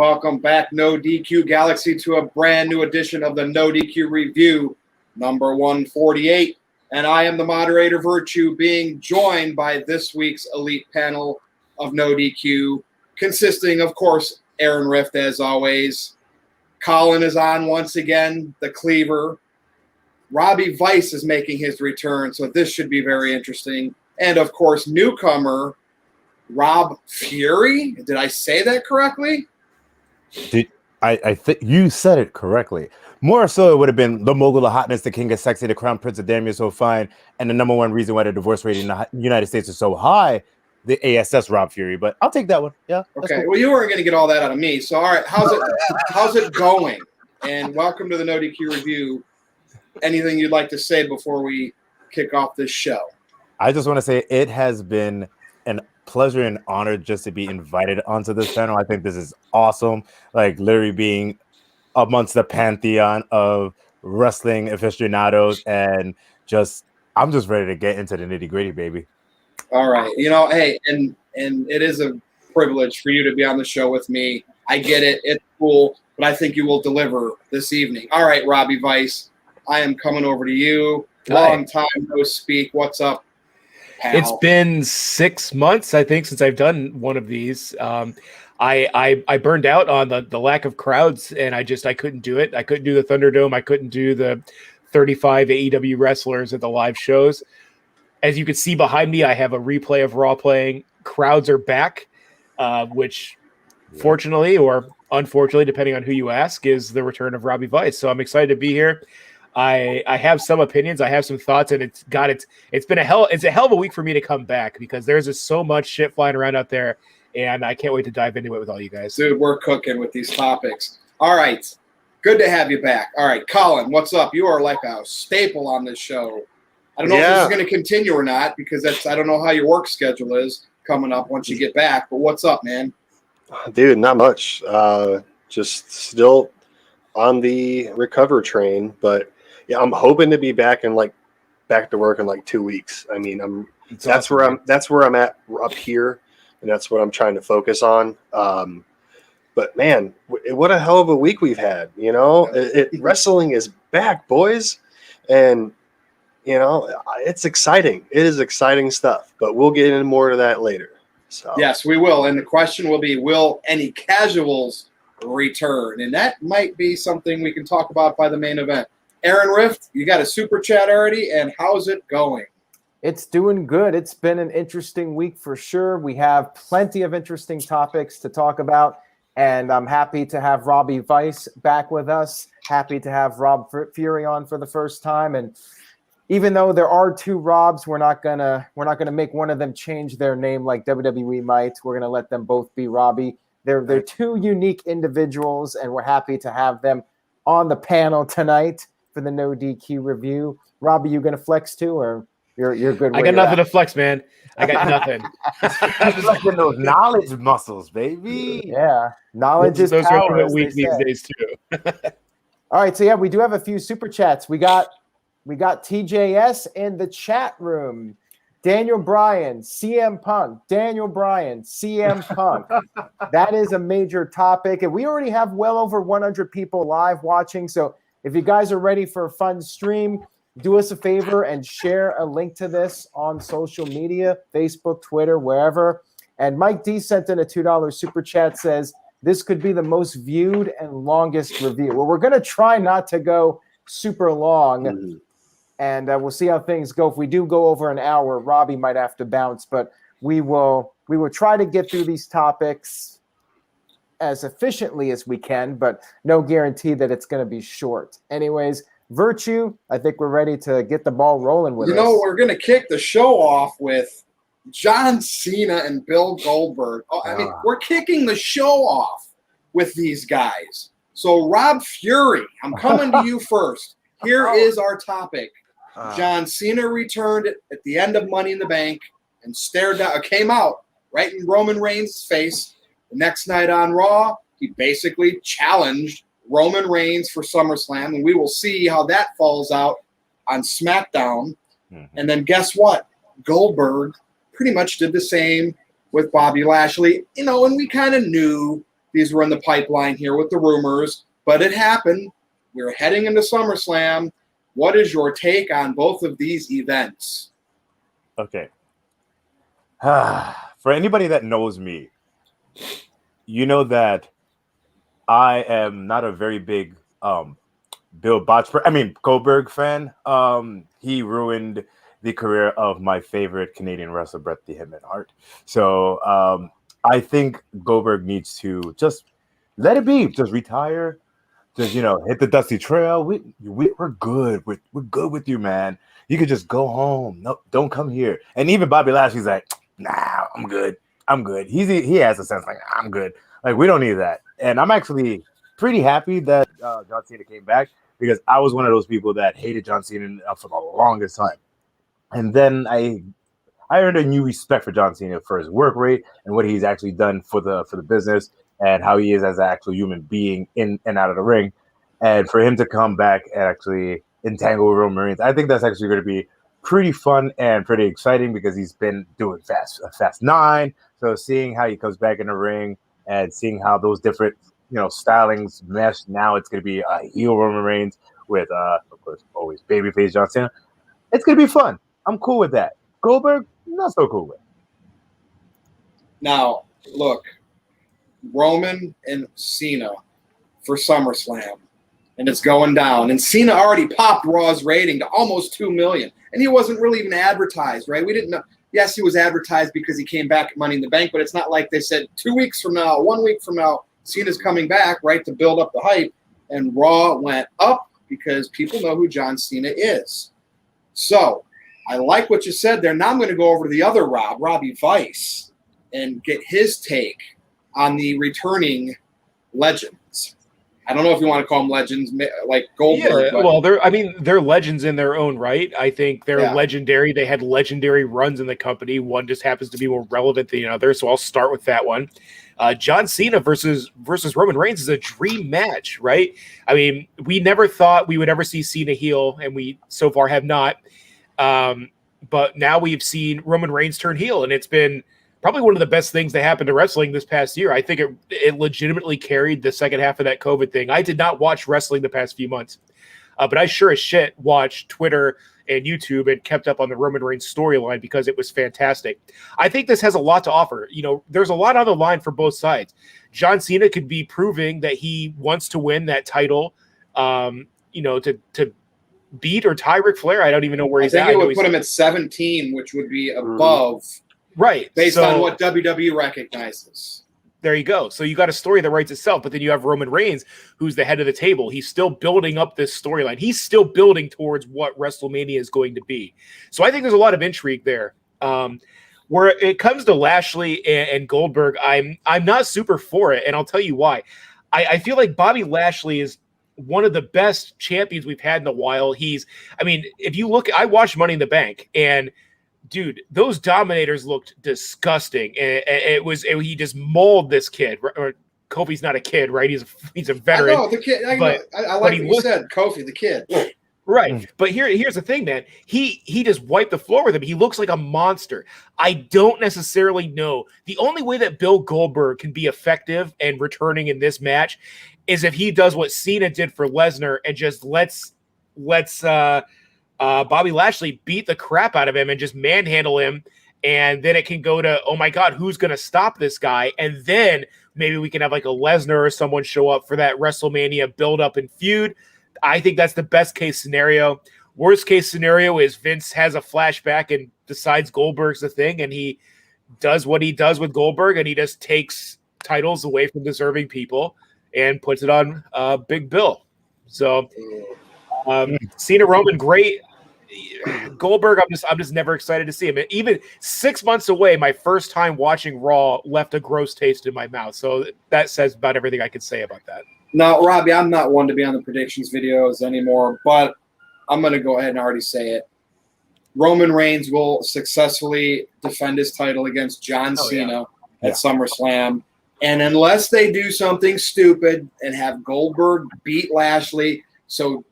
welcome back, NoDQ Galaxy, to a brand new edition of the NoDQ Review, number 148. And I am the moderator, Virtue, being joined by this week's elite panel of NoDQ, consisting, of course, Aaron Rift, as always. Colin is on once again, the Cleaver. Robbie Vice is making his return, so this should be very interesting. And, of course, newcomer Rob Fury. Did I say that correctly? I think you said it correctly. More so, it would have been the mogul of hotness, the king of sexy, the crown prince of damn you're so fine, and the number one reason why the divorce rate in the United States is so high, the ASS Rob Fury. But I'll take that one. Yeah. Okay. Cool. Well, you weren't going to get all that out of me. So, all right, how's it going? And welcome to the NoDQ Review. Anything you'd like to say before we kick off this show? I just want to say it has been an pleasure and honor just to be invited onto this panel. I think this is awesome. Like literally being amongst the pantheon of wrestling aficionados, and I'm just ready to get into the nitty-gritty, baby. All right. You know, hey, and it is a privilege for you to be on the show with me. I get it. It's cool, but I think you will deliver this evening. All right, Robbie Vice, I am coming over to you. Long time no speak. What's up, pal? It's been 6 months, I think, since I've done one of these. I burned out on the lack of crowds, and I couldn't do it. I couldn't do the Thunderdome. I couldn't do the 35 AEW wrestlers at the live shows. As you can see behind me, I have a replay of Raw playing. Crowds are back, which fortunately or unfortunately, depending on who you ask, is the return of Robbie Vice. So I'm excited to be here. I have some opinions, I have some thoughts, and it's a hell of a week for me to come back because there's just so much shit flying around out there, and I can't wait to dive into it with all you guys. Dude, we're cooking with these topics. All right. Good to have you back. All right, Colin, what's up? You are like a staple on this show. I don't know if this is going to continue or not because I don't know how your work schedule is coming up once you get back, but what's up, man? Dude, not much. Just still on the recover train, but yeah, I'm hoping to be back to work in 2 weeks. I mean, that's where I'm at up here, and that's what I'm trying to focus on. But man, what a hell of a week we've had. You know, wrestling is back, boys, and you know it's exciting. It is exciting stuff. But we'll get into more of that later. So yes, we will. And the question will be: will any casuals return? And that might be something we can talk about by the main event. Aaron Rift, you got a super chat already, and how's it going? It's doing good. It's been an interesting week for sure. We have plenty of interesting topics to talk about, and I'm happy to have Robbie Vice back with us. Happy to have Rob Fury on for the first time, and even though there are two Robs, we're not gonna make one of them change their name like WWE might. We're gonna let them both be Robbie. They're two unique individuals, and we're happy to have them on the panel tonight for the NoDQ review. Robbie, you gonna flex too, or you're good? I got nothing to flex, man. I got nothing. Flexing those knowledge muscles, baby. Yeah, knowledge is power. Those are weak these days too. All right, so yeah, we do have a few super chats. We got TJS in the chat room. Daniel Bryan, CM Punk. Daniel Bryan, CM Punk. That is a major topic, and we already have well over 100 people live watching. So if you guys are ready for a fun stream, do us a favor and share a link to this on social media, Facebook, Twitter, wherever. And Mike D sent in a $2 super chat, says, this could be the most viewed and longest review. Well, we're going to try not to go super long, and we'll see how things go. If we do go over an hour, Robbie might have to bounce, but we will try to get through these topics as efficiently as we can, but no guarantee that it's going to be short. Anyways, Virtue, I think we're ready to get the ball rolling with us. We're going to kick the show off with John Cena and Bill Goldberg. We're kicking the show off with these guys. So, Rob Fury, I'm coming to you first. Here is our topic. John Cena returned at the end of Money in the Bank and came out right in Roman Reigns' face. The next night on Raw, he basically challenged Roman Reigns for SummerSlam, and we will see how that falls out on SmackDown. And then guess what? Goldberg pretty much did the same with Bobby Lashley. And we kind of knew these were in the pipeline here with the rumors, but it happened. We're heading into SummerSlam. What is your take on both of these events? Okay. For anybody that knows me, you know that I am not a very big Goldberg fan. He ruined the career of my favorite Canadian wrestler, Bret the Hitman Hart. So I think Goldberg needs to just let it be. Just retire. Just, hit the dusty trail. We're good. We're good with you, man. You could just go home. No, don't come here. And even Bobby Lashley's like, nah, I'm good. He has a sense like, I'm good. Like, we don't need that. And I'm actually pretty happy that John Cena came back, because I was one of those people that hated John Cena for the longest time. And then I earned a new respect for John Cena for his work rate and what he's actually done for the business, and how he is as an actual human being in and out of the ring. And for him to come back and actually entangle with Roman Reigns, I think that's actually going to be pretty fun and pretty exciting, because he's been doing Fast 9. So seeing how he comes back in the ring and seeing how those different stylings mesh, now it's going to be a heel Roman Reigns with, of course, always babyface John Cena. It's going to be fun. I'm cool with that. Goldberg, not so cool with. Now, look, Roman and Cena for SummerSlam, and it's going down. And Cena already popped Raw's rating to almost 2 million, and he wasn't really even advertised, right? We didn't know. Yes, he was advertised because he came back at Money in the Bank, but it's not like they said 2 weeks from now, 1 week from now, Cena's coming back, right, to build up the hype. And Raw went up because people know who John Cena is. So I like what you said there. Now I'm going to go over to the other Robbie Vice, and get his take on the returning legends. I don't know if you want to call them legends, like Goldberg. Yeah, well, they're legends in their own right. I think they're legendary. They had legendary runs in the company. One just happens to be more relevant than the other. So I'll start with that one. John Cena versus Roman Reigns is a dream match, right? I mean, we never thought we would ever see Cena heel, and we so far have not. But now we've seen Roman Reigns turn heel, and it's been probably one of the best things that happened to wrestling this past year. I think it legitimately carried the second half of that COVID thing. I did not watch wrestling the past few months, but I sure as shit watched Twitter and YouTube and kept up on the Roman Reigns storyline because it was fantastic. I think this has a lot to offer. There's a lot on the line for both sides. John Cena could be proving that he wants to win that title, to beat or tie Ric Flair. I don't even know where he's at. I think it would put him at 17, which would be above. Right. Based on what WWE recognizes. There you go. So you got a story that writes itself, but then you have Roman Reigns, who's the head of the table. He's still building up this storyline. He's still building towards what WrestleMania is going to be. So I think there's a lot of intrigue there. Where it comes to Lashley and Goldberg, I'm not super for it, and I'll tell you why. I feel like Bobby Lashley is one of the best champions we've had in a while. If you look, I watched Money in the Bank, and dude, those Dominators looked disgusting. And he just mauled this kid. Or Kofi's not a kid, right? He's a veteran. I know, the kid. I like what you said, Kofi, the kid. Right. But here's the thing, man. He just wiped the floor with him. He looks like a monster. I don't necessarily know. The only way that Bill Goldberg can be effective and returning in this match is if he does what Cena did for Lesnar and just lets Bobby Lashley beat the crap out of him and just manhandle him. And then it can go to, oh my God, who's going to stop this guy? And then maybe we can have like a Lesnar or someone show up for that WrestleMania build up and feud. I think that's the best case scenario. Worst case scenario is Vince has a flashback and decides Goldberg's the thing, and he does what he does with Goldberg, and he just takes titles away from deserving people and puts it on Big Bill. So Cena, Roman, great. Goldberg, I'm just never excited to see him. Even 6 months away, my first time watching Raw left a gross taste in my mouth. So that says about everything I can say about that. Now, Robbie, I'm not one to be on the predictions videos anymore, but I'm going to go ahead and already say it. Roman Reigns will successfully defend his title against John Cena at SummerSlam. And unless they do something stupid and have Goldberg beat Lashley, so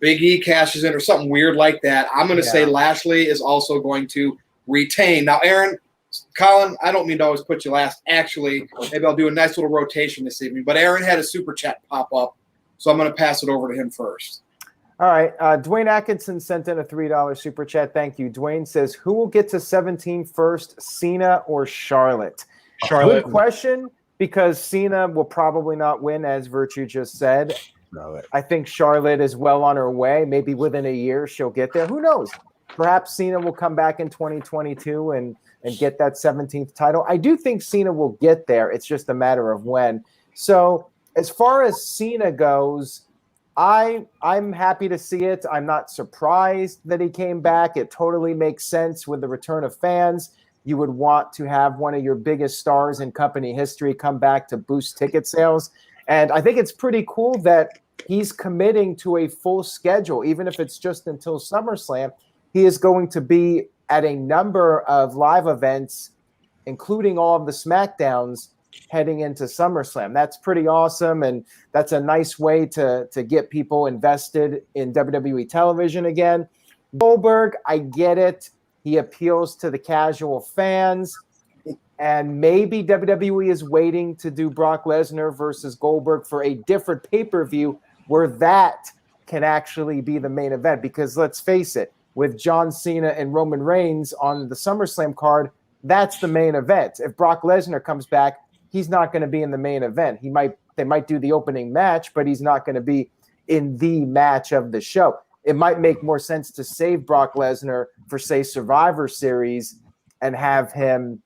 Big E cashes in or something weird like that, I'm going to say Lashley is also going to retain. Now, Aaron, Colin, I don't mean to always put you last. Actually, maybe I'll do a nice little rotation this evening. But Aaron had a super chat pop up, so I'm going to pass it over to him first. All right. Dwayne Atkinson sent in a $3 super chat. Thank you. Dwayne says, who will get to 17 first, Cena or Charlotte? Charlotte. Good question, because Cena will probably not win, as Virtue just said. Charlotte. I think Charlotte is well on her way. Maybe within a year she'll get there. Who knows? Perhaps Cena will come back in 2022 and get that 17th title. I do think Cena will get there. It's just a matter of when. So as far as Cena goes, I'm happy to see it. I'm not surprised that he came back. It totally makes sense with the return of fans. You would want to have one of your biggest stars in company history come back to boost ticket sales. And I think it's pretty cool that he's committing to a full schedule, even if it's just until SummerSlam. He is going to be at a number of live events, including all of the SmackDowns, heading into SummerSlam. That's pretty awesome, and that's a nice way to get people invested in WWE television again. Goldberg, I get it. He appeals to the casual fans, and maybe WWE is waiting to do Brock Lesnar versus Goldberg for a different pay-per-view where that can actually be the main event, because let's face it, with John Cena and Roman Reigns on the SummerSlam card, that's the main event. If Brock Lesnar comes back, he's not going to be in the main event. They might do the opening match, but he's not going to be in the match of the show. It might make more sense to save Brock Lesnar for, say, Survivor Series and have him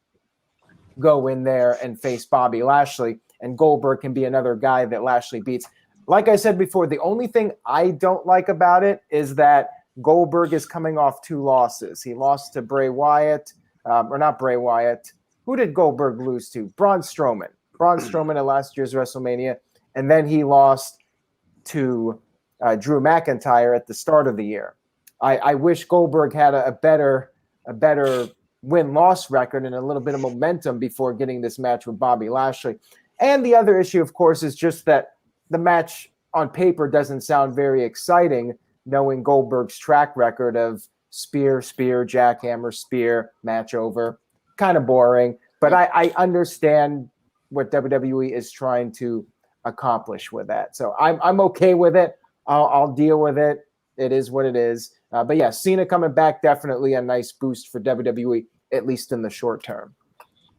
go in there and face Bobby Lashley, and Goldberg can be another guy that Lashley beats. Like I said before, the only thing I don't like about it is that Goldberg is coming off 2 losses. He lost to Bray Wyatt, or not Bray Wyatt. Who did Goldberg lose to? Braun Strowman. Braun Strowman at last year's WrestleMania. And then he lost to Drew McIntyre at the start of the year. I wish Goldberg had a better win-loss record and a little bit of momentum before getting this match with Bobby Lashley. And the other issue, of course, is just that the match on paper doesn't sound very exciting, knowing Goldberg's track record of spear, jackhammer, spear, match over. Kind of boring, but I understand what WWE is trying to accomplish with that. So I'm okay with it. I'll deal with it. It is what it is. But yeah, Cena coming back, definitely a nice boost for WWE, at least in the short term.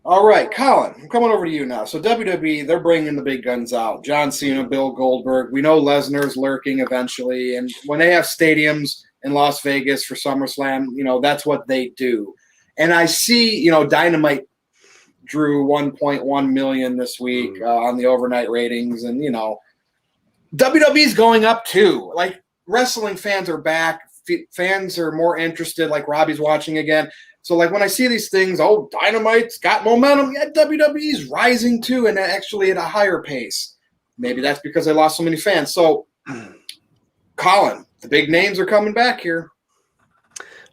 All right, Colin, I'm coming over to you now. So WWE, they're bringing the big guns out. John Cena, Bill Goldberg. We know Lesnar's lurking eventually. And when they have stadiums in Las Vegas for SummerSlam, that's what they do. And I see, Dynamite drew 1.1 million this week on the overnight ratings. And, WWE's going up too. Like, wrestling fans are back. Fans are more interested, like Robbie's watching again. So, like, when I see these things, Dynamite's got momentum. Yeah, WWE's rising too, and actually at a higher pace. Maybe that's because they lost so many fans. So, Colin, the big names are coming back here.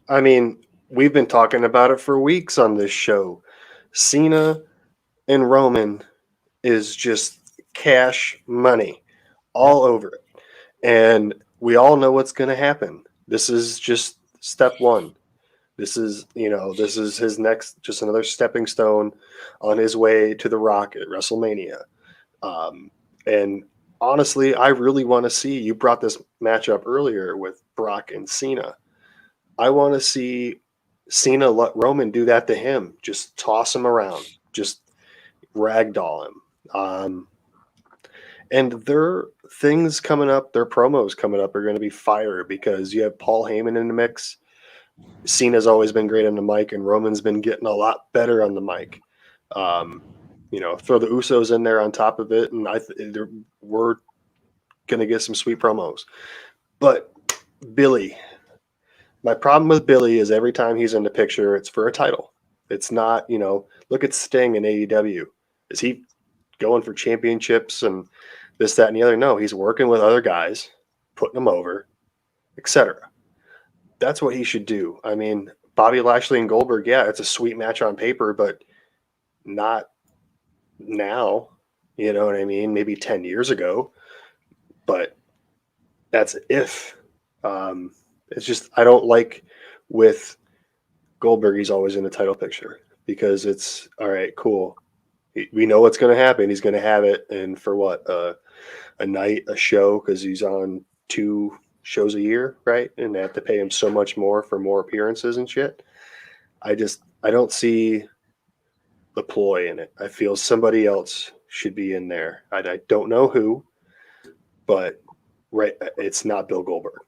I mean, we've been talking about it for weeks on this show. Cena and Roman is just cash money all over it. And we all know what's going to happen. This is just step one. This is his next, just another stepping stone on his way to The Rock at WrestleMania. And honestly, I really want to see, you brought this match up earlier with Brock and Cena. I want to see Cena let Roman do that to him. Just toss him around. Just ragdoll him. And their things coming up, their promos coming up are going to be fire, because you have Paul Heyman in the mix. Cena's always been great on the mic, and Roman's been getting a lot better on the mic. Throw the Usos in there on top of it, and we're going to get some sweet promos. But Billy, my problem with Billy is every time he's in the picture, it's for a title. It's not, look at Sting in AEW. Is he going for championships and this, that, and the other? No, he's working with other guys, putting them over, etc. That's what he should do. I mean, Bobby Lashley and Goldberg, yeah, it's a sweet match on paper, but not now. You know what I mean? Maybe 10 years ago. But that's if. It's just, I don't like with Goldberg, he's always in the title picture. because it's all right, cool. We know what's going to happen. He's going to have it. And for what, a night, a show, because he's on 2 shows a year, right? And they have to pay him so much more for more appearances and shit. I don't see the ploy in it. I feel somebody else should be in there. I don't know who, but right, it's not Bill Goldberg.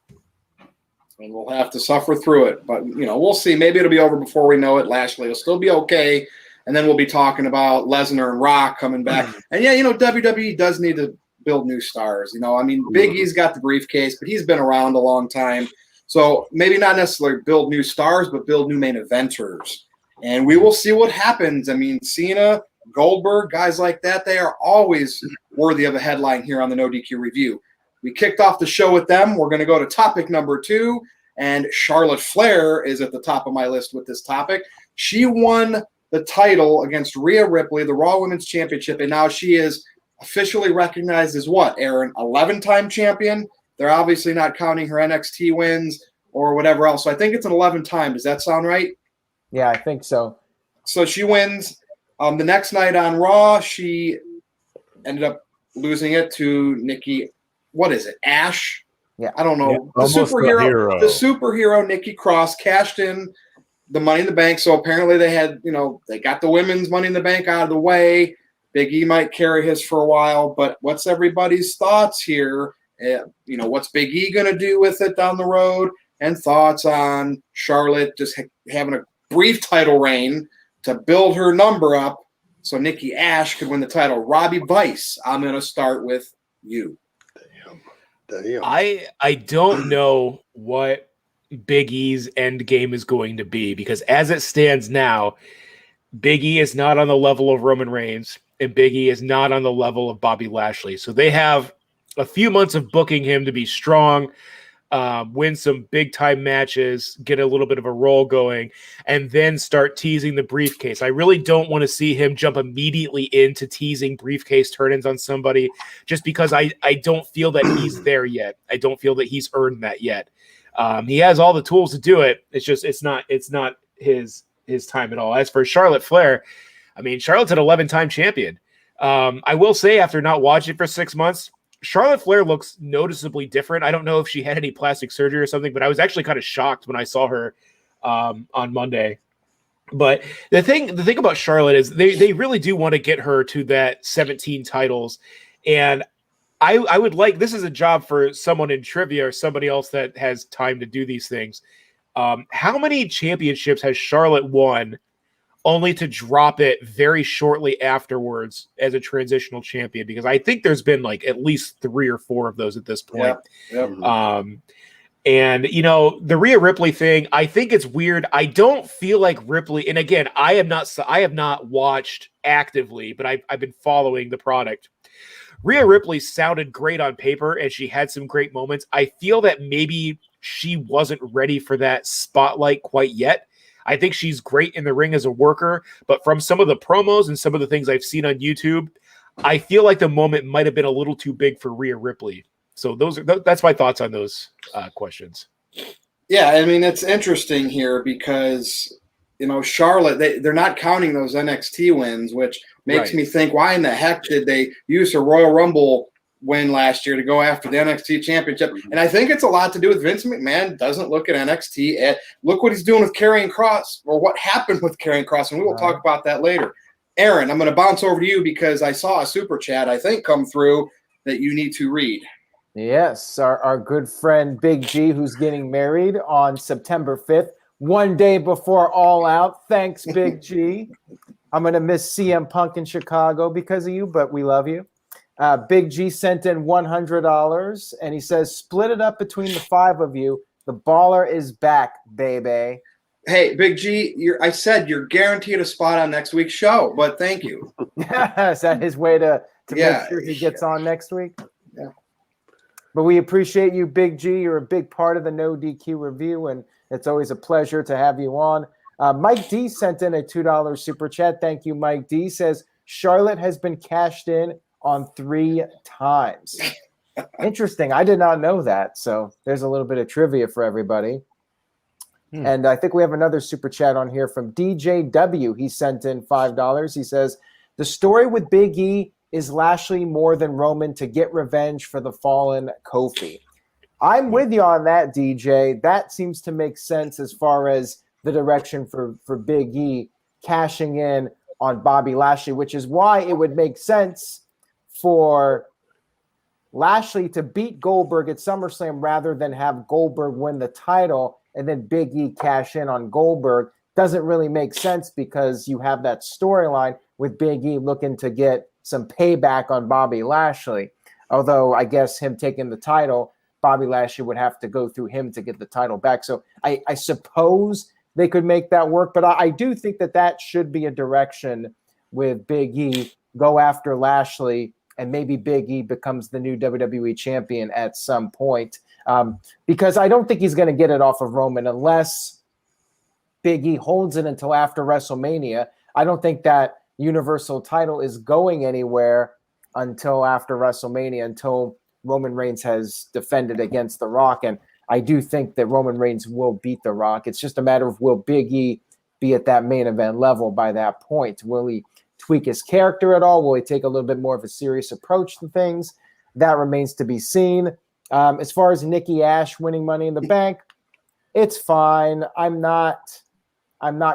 And we'll have to suffer through it. But, we'll see. Maybe it'll be over before we know it. Lashley will still be okay. And then we'll be talking about Lesnar and Rock coming back. And, WWE does need to build new stars. Big E's got the briefcase, but he's been around a long time. So maybe not necessarily build new stars, but build new main eventers. And we will see what happens. Cena, Goldberg, guys like that, they are always worthy of a headline here on the NoDQ review. We kicked off the show with them. We're going to go to topic number 2, and Charlotte Flair is at the top of my list with this topic. She won the title against Rhea Ripley, the Raw Women's Championship, and now she is officially recognized as what, Aaron? 11-time champion? They're obviously not counting her NXT wins or whatever else. So I think it's an 11-time. Does that sound right? Yeah, I think so. So she wins. The next night on Raw, she ended up losing it to Nikki. What is it? Ash? Yeah. I don't know. Yeah, the superhero Nikki Cross cashed in the Money in the Bank. So apparently they had, they got the women's Money in the Bank out of the way. Big E might carry his for a while, but what's everybody's thoughts here? What's Big E going to do with it down the road? And thoughts on Charlotte just having a brief title reign to build her number up so Nikki ASH could win the title. Robbie Vice, I'm going to start with you. Damn. I don't know what Big E's end game is going to be, because as it stands now, Big E is not on the level of Roman Reigns and Big E is not on the level of Bobby Lashley. So they have a few months of booking him to be strong, win some big-time matches, get a little bit of a roll going, and then start teasing the briefcase. I really don't want to see him jump immediately into teasing briefcase turn-ins on somebody, just because I don't feel that he's there yet. I don't feel that he's earned that yet. He has all the tools to do it. It's just it's not his time at all. As for Charlotte Flair, Charlotte's an 11-time champion. I will say, after not watching for 6 months, Charlotte Flair looks noticeably different. I don't know if she had any plastic surgery or something, but I was actually kind of shocked when I saw her on Monday. But the thing about Charlotte is they really do want to get her to that 17 titles. And I would like, this is a job for someone in trivia or somebody else that has time to do these things. How many championships has Charlotte won only to drop it very shortly afterwards as a transitional champion? Because I think there's been like at least 3 or 4 of those at this point. Yep. And the Rhea Ripley thing, I think it's weird. I don't feel like Ripley, and again, I have not watched actively, but I've been following the product. Rhea Ripley sounded great on paper and she had some great moments. I feel that maybe she wasn't ready for that spotlight quite yet. I think she's great in the ring as a worker, but from some of the promos and some of the things I've seen on YouTube, I feel like the moment might have been a little too big for Rhea Ripley. So that's my thoughts on those questions. Yeah, it's interesting here because, Charlotte, they're not counting those NXT wins, which makes me think, why in the heck did they use her Royal Rumble win last year to go after the NXT championship? And I think it's a lot to do with Vince McMahon doesn't look at NXT. And look what he's doing with Karrion Kross, or what happened with Karrion Kross, and we will talk about that later. Aaron, I'm going to bounce over to you because I saw a super chat, I think, come through that you need to read. Yes, our good friend Big G, who's getting married on September 5th, one day before All Out. Thanks, Big G. I'm going to miss CM Punk in Chicago because of you, but we love you. Big G sent in $100, and he says, split it up between the 5 of you. The baller is back, baby. Hey, Big G, I said you're guaranteed a spot on next week's show, but thank you. Is that his way to make sure he gets on next week? Yeah. But we appreciate you, Big G. You're a big part of the NoDQ review, and it's always a pleasure to have you on. Mike D sent in a $2 super chat. Thank you, Mike D. Says, Charlotte has been cashed in on 3 times. Interesting. I did not know that. So there's a little bit of trivia for everybody. And I think we have another super chat on here from DJW. He sent in $5. He says, the story with Big E is Lashley more than Roman to get revenge for the fallen Kofi. I'm with you on that, DJ. That seems to make sense as far as the direction for Big E cashing in on Bobby Lashley, which is why it would make sense for Lashley to beat Goldberg at SummerSlam rather than have Goldberg win the title and then Big E cash in on Goldberg. Doesn't really make sense because you have that storyline with Big E looking to get some payback on Bobby Lashley. Although I guess him taking the title, Bobby Lashley would have to go through him to get the title back. So I suppose they could make that work, but I do think that should be a direction with Big E. Go after Lashley, and maybe Big E becomes the new WWE champion at some point. Because I don't think he's going to get it off of Roman unless Big E holds it until after WrestleMania. I don't think that Universal title is going anywhere until after WrestleMania, until Roman Reigns has defended against The Rock. And I do think that Roman Reigns will beat The Rock. It's just a matter of will Big E be at that main event level by that point? Will he tweak his character at all? Will he take a little bit more of a serious approach to things? That remains to be seen. As far as Nikki ASH winning Money in the Bank, it's fine. I'm not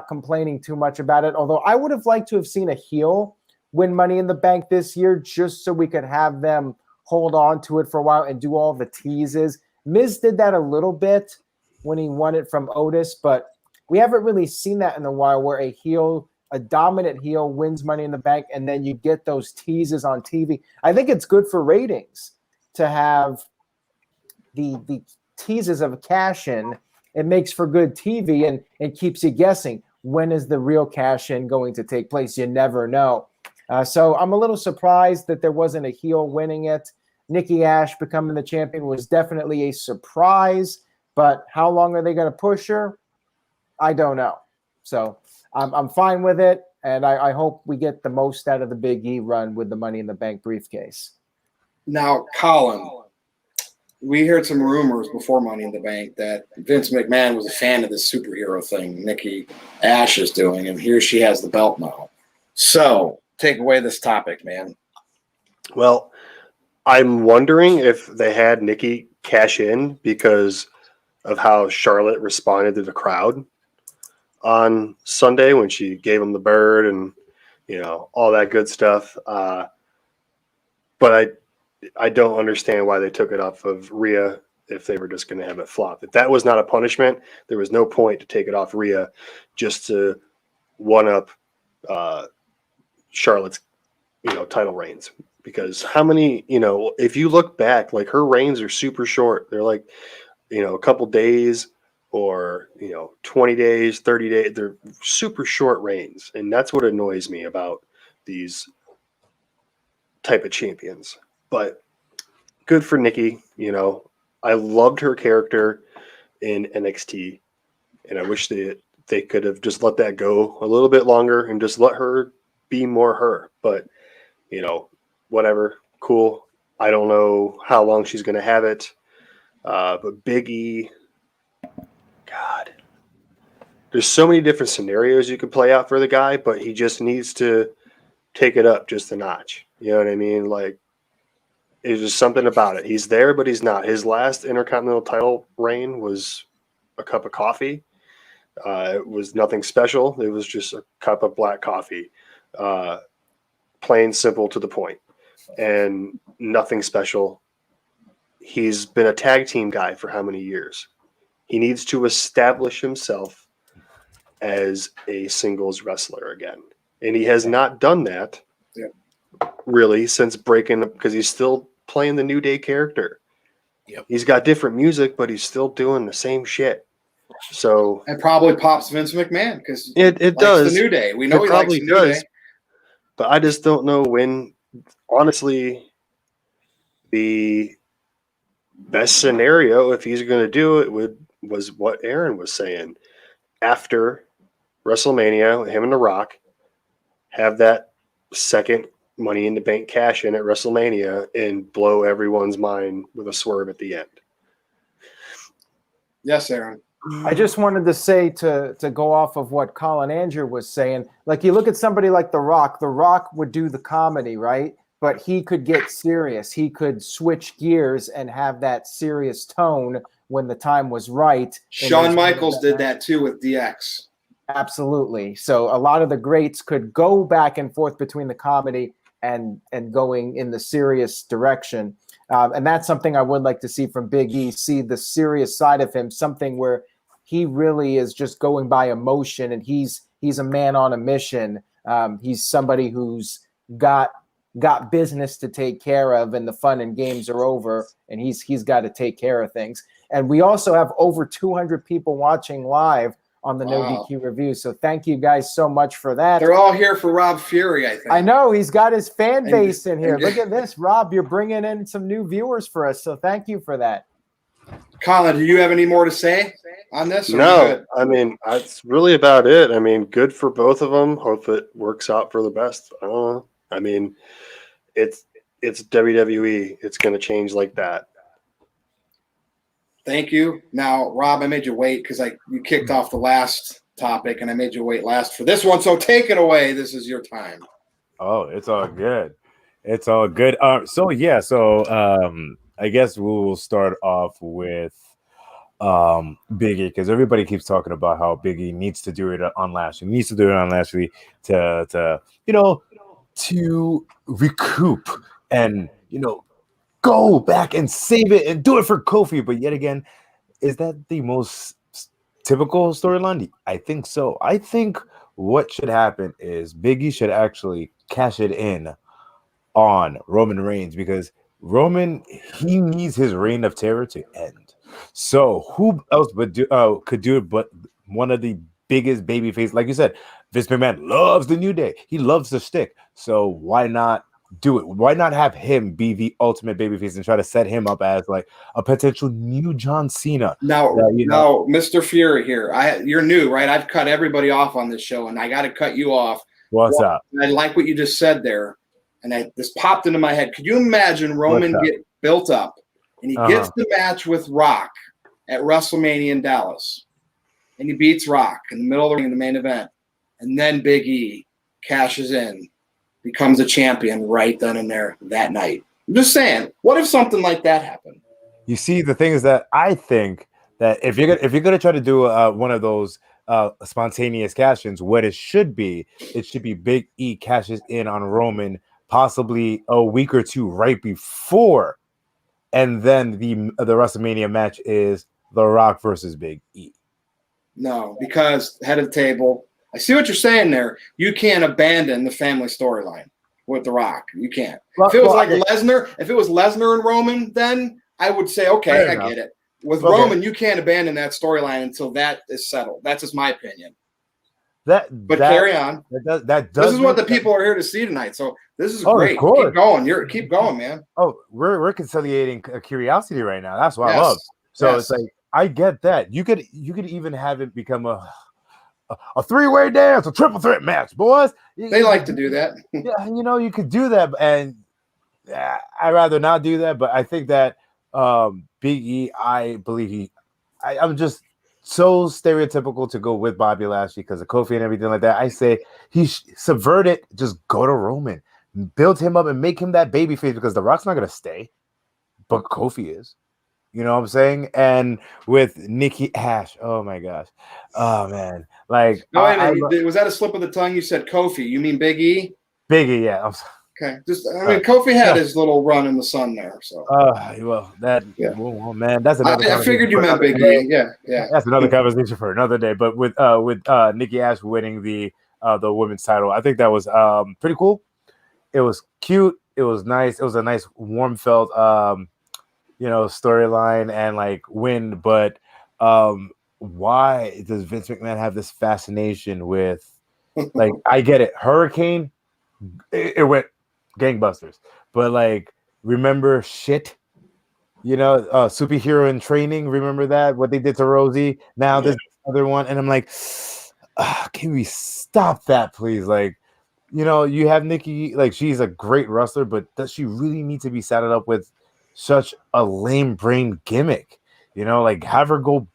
complaining too much about it, although I would have liked to have seen a heel win Money in the Bank this year just so we could have them hold on to it for a while and do all the teases. Miz did that a little bit when he won it from Otis, but we haven't really seen that in a while where a dominant heel wins Money in the Bank and then you get those teases on TV. I think it's good for ratings to have the teases of a cash-in. It makes for good TV and it keeps you guessing. When is the real cash-in going to take place? You never know. So I'm a little surprised that there wasn't a heel winning it. Nikki ASH becoming the champion was definitely a surprise, but how long are they going to push her? I don't know. So I'm fine with it, and I hope we get the most out of the Big E run with the Money in the Bank briefcase. Now, Colin, we heard some rumors before Money in the Bank that Vince McMahon was a fan of this superhero thing Nikki ASH is doing, and here she has the belt now. So take away this topic, man. Well, I'm wondering if they had Nikki cash in because of how Charlotte responded to the crowd on Sunday when she gave him the bird and, all that good stuff. But I don't understand why they took it off of Rhea if they were just going to have it flop. If that was not a punishment, there was no point to take it off Rhea just to one-up Charlotte's, title reigns. Because how many, if you look back, like her reigns are super short. They're like, a couple days or, 20 days, 30 days. They're super short reigns. And that's what annoys me about these type of champions. But good for Nikki. I loved her character in NXT. And I wish they could have just let that go a little bit longer and just let her be more her. But, whatever, cool. I don't know how long she's going to have it. But Big E, God, there's so many different scenarios you could play out for the guy, but he just needs to take it up just a notch. You know what I mean? Like, it's just something about it. He's there, but he's not. His last Intercontinental title reign was a cup of coffee. It was nothing special. It was just a cup of black coffee. Plain, simple, to the point. And nothing special. He's been a tag team guy for how many years? He needs to establish himself as a singles wrestler again. And he has not done that really since breaking up, because he's still playing the New Day character. Yep. He's got different music, but he's still doing the same shit. So it probably pops Vince McMahon because it does. The New Day. We know it he likes the New Day. But I just don't know when. Honestly, the best scenario, if he's going to do it, was what Aaron was saying. After WrestleMania, him and The Rock have that second Money in the Bank cash in at WrestleMania and blow everyone's mind with a swerve at the end. Yes, Aaron. I just wanted to say to go off of what Colin Andrew was saying, like you look at somebody like The Rock would do the comedy, right? But he could get serious. He could switch gears and have that serious tone when the time was right. Shawn Michaels did that too with DX. Absolutely. So a lot of the greats could go back and forth between the comedy and going in the serious direction. And that's something I would like to see from Big E, see the serious side of him, something where he really is just going by emotion and he's a man on a mission. He's somebody who's got business to take care of and the fun and games are over and he's got to take care of things. And we also have over 200 people watching live on the NoDQ review. So thank you guys so much for that. They're all here for Rob Fury, I think. I know he's got his fan base in here. Look at this, Rob, you're bringing in some new viewers for us. So thank you for that. Colin, do you have any more to say on this? No, I mean, that's really about it. I mean, good for both of them. Hope it works out for the best. I don't know. I mean, it's WWE. It's going to change like that. Thank you. Now, Rob, I made you wait because you kicked off the last topic, and I made you wait last for this one. So take it away. This is your time. Oh, it's all good. It's all good. So I guess we'll start off with Big E because everybody keeps talking about how Big E needs to do it on Lashley. Needs to do it on Lashley to recoup and go back and save it and do it for Kofi. But yet again, is that the most typical storyline? I think so. I think what should happen is Big E should actually cash it in on Roman Reigns because Roman, he needs his reign of terror to end. So who else could do it but one of the biggest babyface? Like you said, Vince McMahon loves the New Day. He loves the stick. So why not do it? Why not have him be the ultimate babyface and try to set him up as like a potential new John Cena? Now, Mr. Fury here. You're new, right? I've cut everybody off on this show, and I got to cut you off. What's up? I like what you just said there, and this popped into my head. Could you imagine Roman get built up, and he gets the match with Rock at WrestleMania in Dallas, and he beats Rock in the middle of the ring in the main event, and then Big E cashes in, becomes a champion right then and there that night. I'm just saying, what if something like that happened? You see, the thing is that I think that if you're gonna try to do one of those spontaneous cash-ins, what it should be Big E cashes in on Roman possibly a week or two right before, and then the WrestleMania match is The Rock versus Big E. No, because head of the table. I see what you're saying there. You can't abandon the family storyline with The Rock. You can't. If it was Lesnar and Roman, then I would say, okay, I get it. With Roman, you can't abandon that storyline until that is settled. That's just my opinion. Carry on. This is what the people are here to see tonight. So this is great. Keep going. Keep going, man. Oh, we're conciliating curiosity right now. That's what I love. So it's like I get that. You could even have it become a three-way dance, a triple threat match, boys. They like to do that. Yeah, you could do that, and I'd rather not do that. But I think that Big E, I believe I'm just so stereotypical to go with Bobby Lashley because of Kofi and everything like that. I say he subvert it, just go to Roman, build him up, and make him that babyface because The Rock's not gonna stay, but Kofi is. You know what I'm saying? And with Nikki ASH, oh my gosh, oh man, like was that a slip of the tongue? You said Kofi, you mean Big E? Big E, yeah. Okay, Kofi had his little run in the sun there. So, well, man, that's another. I figured you meant Big E. Yeah. That's another conversation for another day. But with Nikki ASH winning the women's title, I think that was pretty cool. It was cute. It was nice. It was a nice, warm felt storyline and like win. But why does Vince McMahon have this fascination with like? I get it, Hurricane. It went gangbusters, but like, remember shit, superhero in training. Remember that what they did to Rosie? Now this other one, and I'm like, can we stop that, please? Like, you have Nikki, like she's a great wrestler, but does she really need to be saddled up with such a lame brain gimmick? You know, like have her go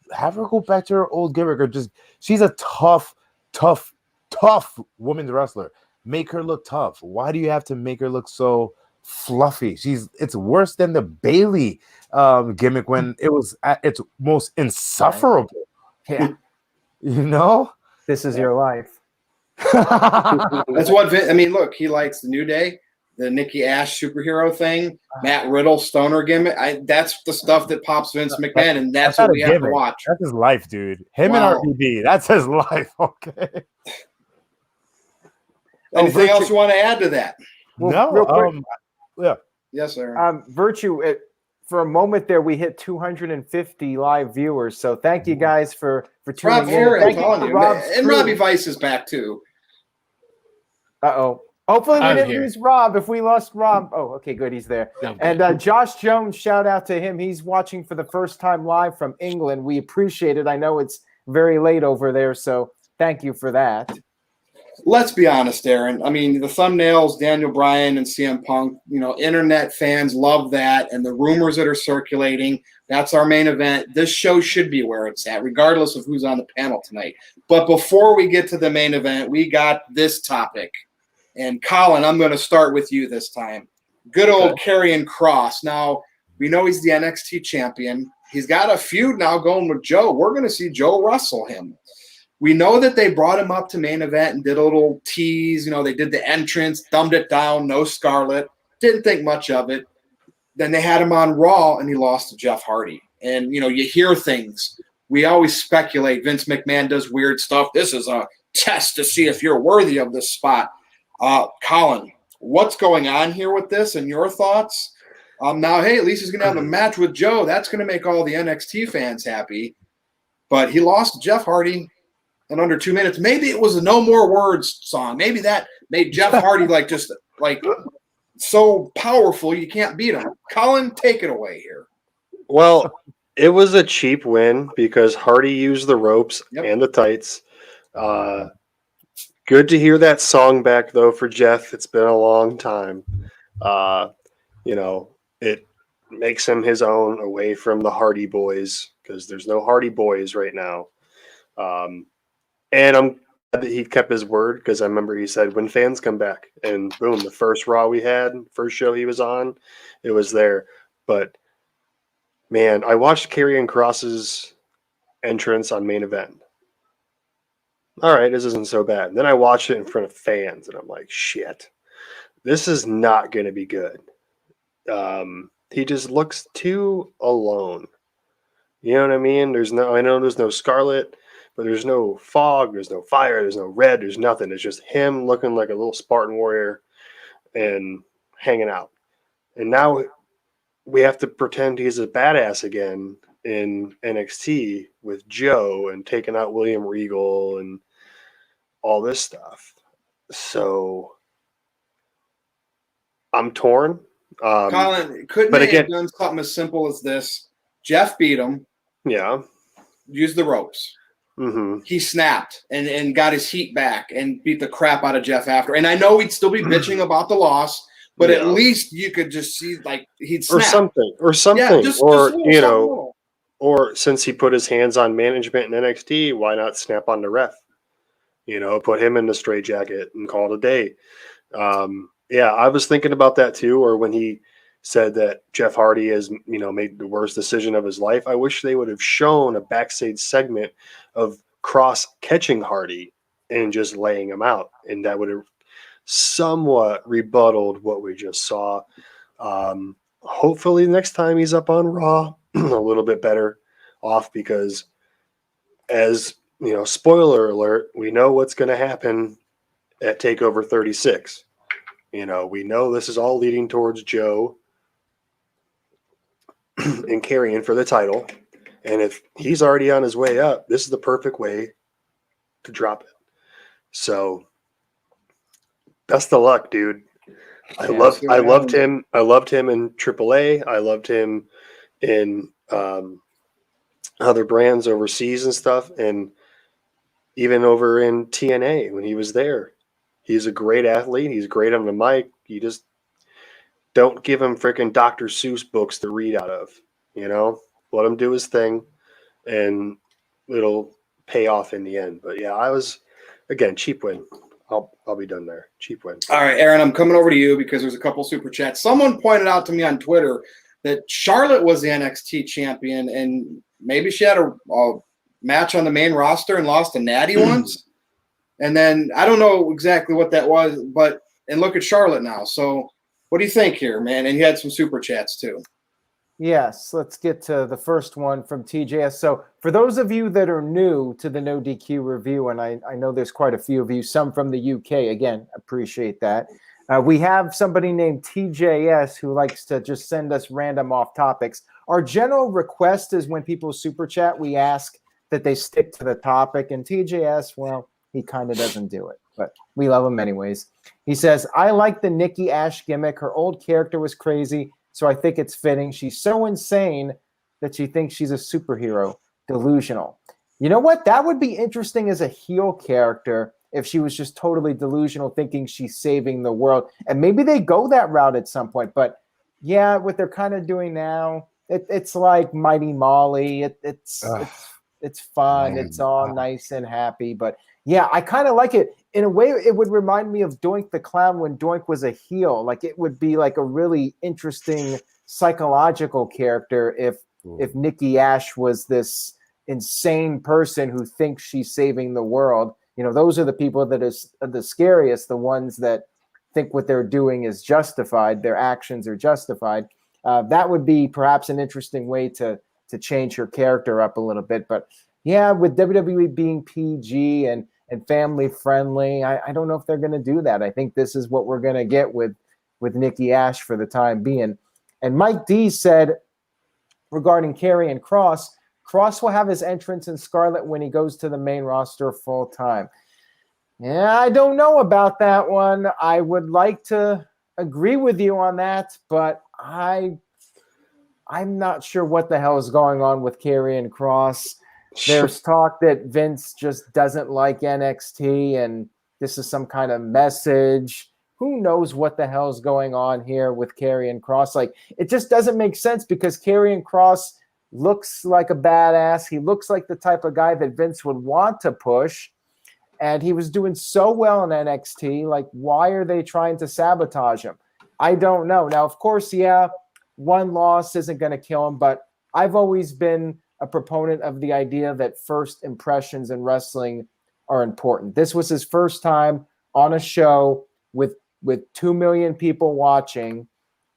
back to her old gimmick, or just she's a tough women's wrestler. Make her look tough. Why do you have to make her look so fluffy? It's worse than the Bailey gimmick when it was at its most insufferable. Yeah, You know, this is your life. That's what I mean. Look, he likes the New Day, the Nikki Ash superhero thing, Matt Riddle stoner gimmick. That's the stuff that pops Vince McMahon, and that's what we have to watch. That's his life, dude. Him and RVD. That's his life. Okay. Anything else you want to add to that? Well, real quick. Yeah. Yes, sir. Virtue, for a moment there, we hit 250 live viewers. So thank you guys for tuning Rob in. Fair, Thank I'm you telling to you. Rob's And crew. Robbie Vice is back too. Uh-oh. Hopefully we I'm didn't here. lose Rob. If we lost Rob, okay, good, he's there. No, And Josh Jones, shout out to him. He's watching for the first time live from England. We appreciate it. I know it's very late over there, so thank you for that. Let's be honest, Aaron. I mean, the thumbnails, Daniel Bryan and CM Punk, internet fans love that. And the rumors that are circulating, that's our main event. This show should be where it's at, regardless of who's on the panel tonight. But before we get to the main event, we got this topic. And Colin, I'm going to start with you this time. Good old Karrion Kross. Now, we know he's the NXT champion. He's got a feud now going with Joe. We're going to see Joe wrestle him. We know that they brought him up to main event and did a little tease. They did the entrance, dumbed it down, no Scarlet. Didn't think much of it. Then they had him on Raw, and he lost to Jeff Hardy. And, you hear things. We always speculate. Vince McMahon does weird stuff. This is a test to see if you're worthy of this spot. Colin, what's going on here with this and your thoughts? Now, hey, at least he's going to have a match with Joe. That's going to make all the NXT fans happy. But he lost to Jeff Hardy in under 2 minutes. Maybe it was a No More Words song. Maybe that made Jeff Hardy so powerful you can't beat him. Colin, take it away here. Well, it was a cheap win because Hardy used the ropes and the tights. Good to hear that song back, though, for Jeff. It's been a long time. It makes him his own away from the Hardy Boys because there's no Hardy Boys right now. And I'm glad that he kept his word because I remember he said, when fans come back, and boom, the first Raw we had, first show he was on, it was there. But, man, I watched Karrion Kross's entrance on main event. All right, this isn't so bad. And then I watched it in front of fans, and I'm like, shit, this is not going to be good. He just looks too alone. You know what I mean? I know there's no Scarlet, but there's no fog, there's no fire, there's no red, there's nothing. It's just him looking like a little Spartan warrior and hanging out. And now we have to pretend he's a badass again in NXT with Joe and taking out William Regal and all this stuff. So I'm torn. Colin, couldn't they have done something as simple as this? Jeff beat him. Yeah. Used the ropes. Mm-hmm. He snapped and got his heat back and beat the crap out of Jeff after. And I know he'd still be bitching about the loss, but at least you could just see he'd snap. Or something. Yeah, just or since he put his hands on management in NXT, why not snap on the ref? Put him in the straitjacket and call it a day. I was thinking about that too. Or when he said that Jeff Hardy has, made the worst decision of his life. I wish they would have shown a backstage segment of Kross catching Hardy and just laying him out. And that would have somewhat rebutted what we just saw. Hopefully next time he's up on Raw, a little bit better off because as, spoiler alert, we know what's going to happen at TakeOver 36. We know this is all leading towards Joe and Karrion for the title. And if he's already on his way up, this is the perfect way to drop it. So best of luck, dude. I loved him. I loved him in AAA. I loved him in other brands overseas and stuff. And even over in TNA when he was there. He's a great athlete. He's great on the mic. You just don't give him freaking Dr. Seuss books to read out of, We'll let him do his thing, and it'll pay off in the end. But yeah, I was, again, cheap win. I'll be done there. Cheap win. All right, Aaron, I'm coming over to you because there's a couple super chats. Someone pointed out to me on Twitter that Charlotte was the NXT champion, and maybe she had a match on the main roster and lost to Natty once. And then I don't know exactly what that was, and look at Charlotte now. So what do you think here, man? And you had some super chats too. Yes, let's get to the first one from TJS. So for those of you that are new to the NoDQ review, and I know there's quite a few of you, some from the UK, again, appreciate that. We have somebody named TJS who likes to just send us random off topics. Our general request is when people super chat, we ask that they stick to the topic. And TJS, well, he kind of doesn't do it, but we love him anyways. He says, I like the Nikki ASH gimmick. Her old character was crazy, so I think it's fitting. She's so insane that she thinks she's a superhero. Delusional. You know what? That would be interesting as a heel character if she was just totally delusional, thinking she's saving the world. And maybe they go that route at some point. But yeah, what they're kind of doing now, it's like Mighty Molly. It's fun. It's all nice and happy. But yeah, I kind of like it. In a way, it would remind me of Doink the Clown when Doink was a heel. Like, it would be like a really interesting psychological character if Nikki ASH was this insane person who thinks she's saving the world. You know, those are the people that are the scariest, the ones that think what they're doing is justified, their actions are justified. That would be perhaps an interesting way to change her character up a little bit. But yeah, with WWE being PG and family friendly, I don't know if they're going to do that. I think this is what we're going to get with Nikki ASH for the time being. And Mike D said regarding Karrion Kross, Kross will have his entrance in Scarlet when he goes to the main roster full time. Yeah, I don't know about that one. I would like to agree with you on that, but I'm not sure what the hell is going on with Karrion Kross. There's talk that Vince just doesn't like NXT and this is some kind of message. Who knows what the hell is going on here with Karrion Kross? Like, it just doesn't make sense because Karrion Kross looks like a badass. He looks like the type of guy that Vince would want to push. And he was doing so well in NXT. Like, why are they trying to sabotage him? I don't know. Now, of course, yeah, one loss isn't going to kill him, but I've always been a proponent of the idea that first impressions in wrestling are important. This was his first time on a show with 2 million people watching,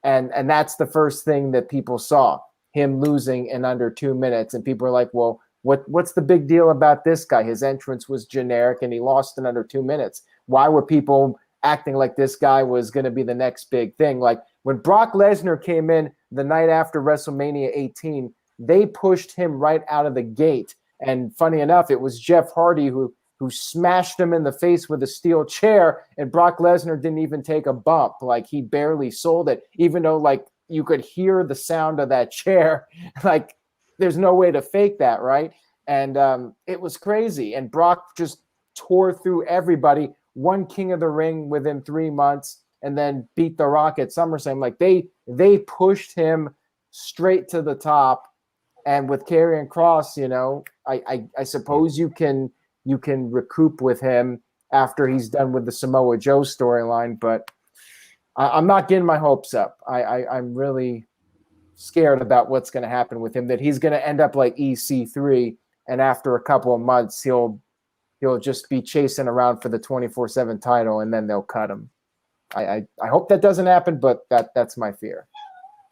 and that's the first thing that people saw, him losing in under 2 minutes. And people are like, well, what's the big deal about this guy? His entrance was generic and he lost in under 2 minutes. Why were people acting like this guy was going to be the next big thing? Like, when Brock Lesnar came in the night after WrestleMania 18, they pushed him right out of the gate. And funny enough, it was Jeff Hardy who smashed him in the face with a steel chair, and Brock Lesnar didn't even take a bump. Like, he barely sold it, even though, like, you could hear the sound of that chair. Like, there's no way to fake that, right? And it was crazy. And Brock just tore through everybody, won King of the Ring within 3 months, and then beat The Rock at SummerSlam. Like, they pushed him straight to the top. And with Karrion Kross, you know, I suppose you can recoup with him after he's done with the Samoa Joe storyline, but I'm not getting my hopes up. I'm really scared about what's going to happen with him, that he's going to end up like EC3, and after a couple of months, he'll just be chasing around for the 24/7 title, and then they'll cut him. I hope that doesn't happen, but that's my fear.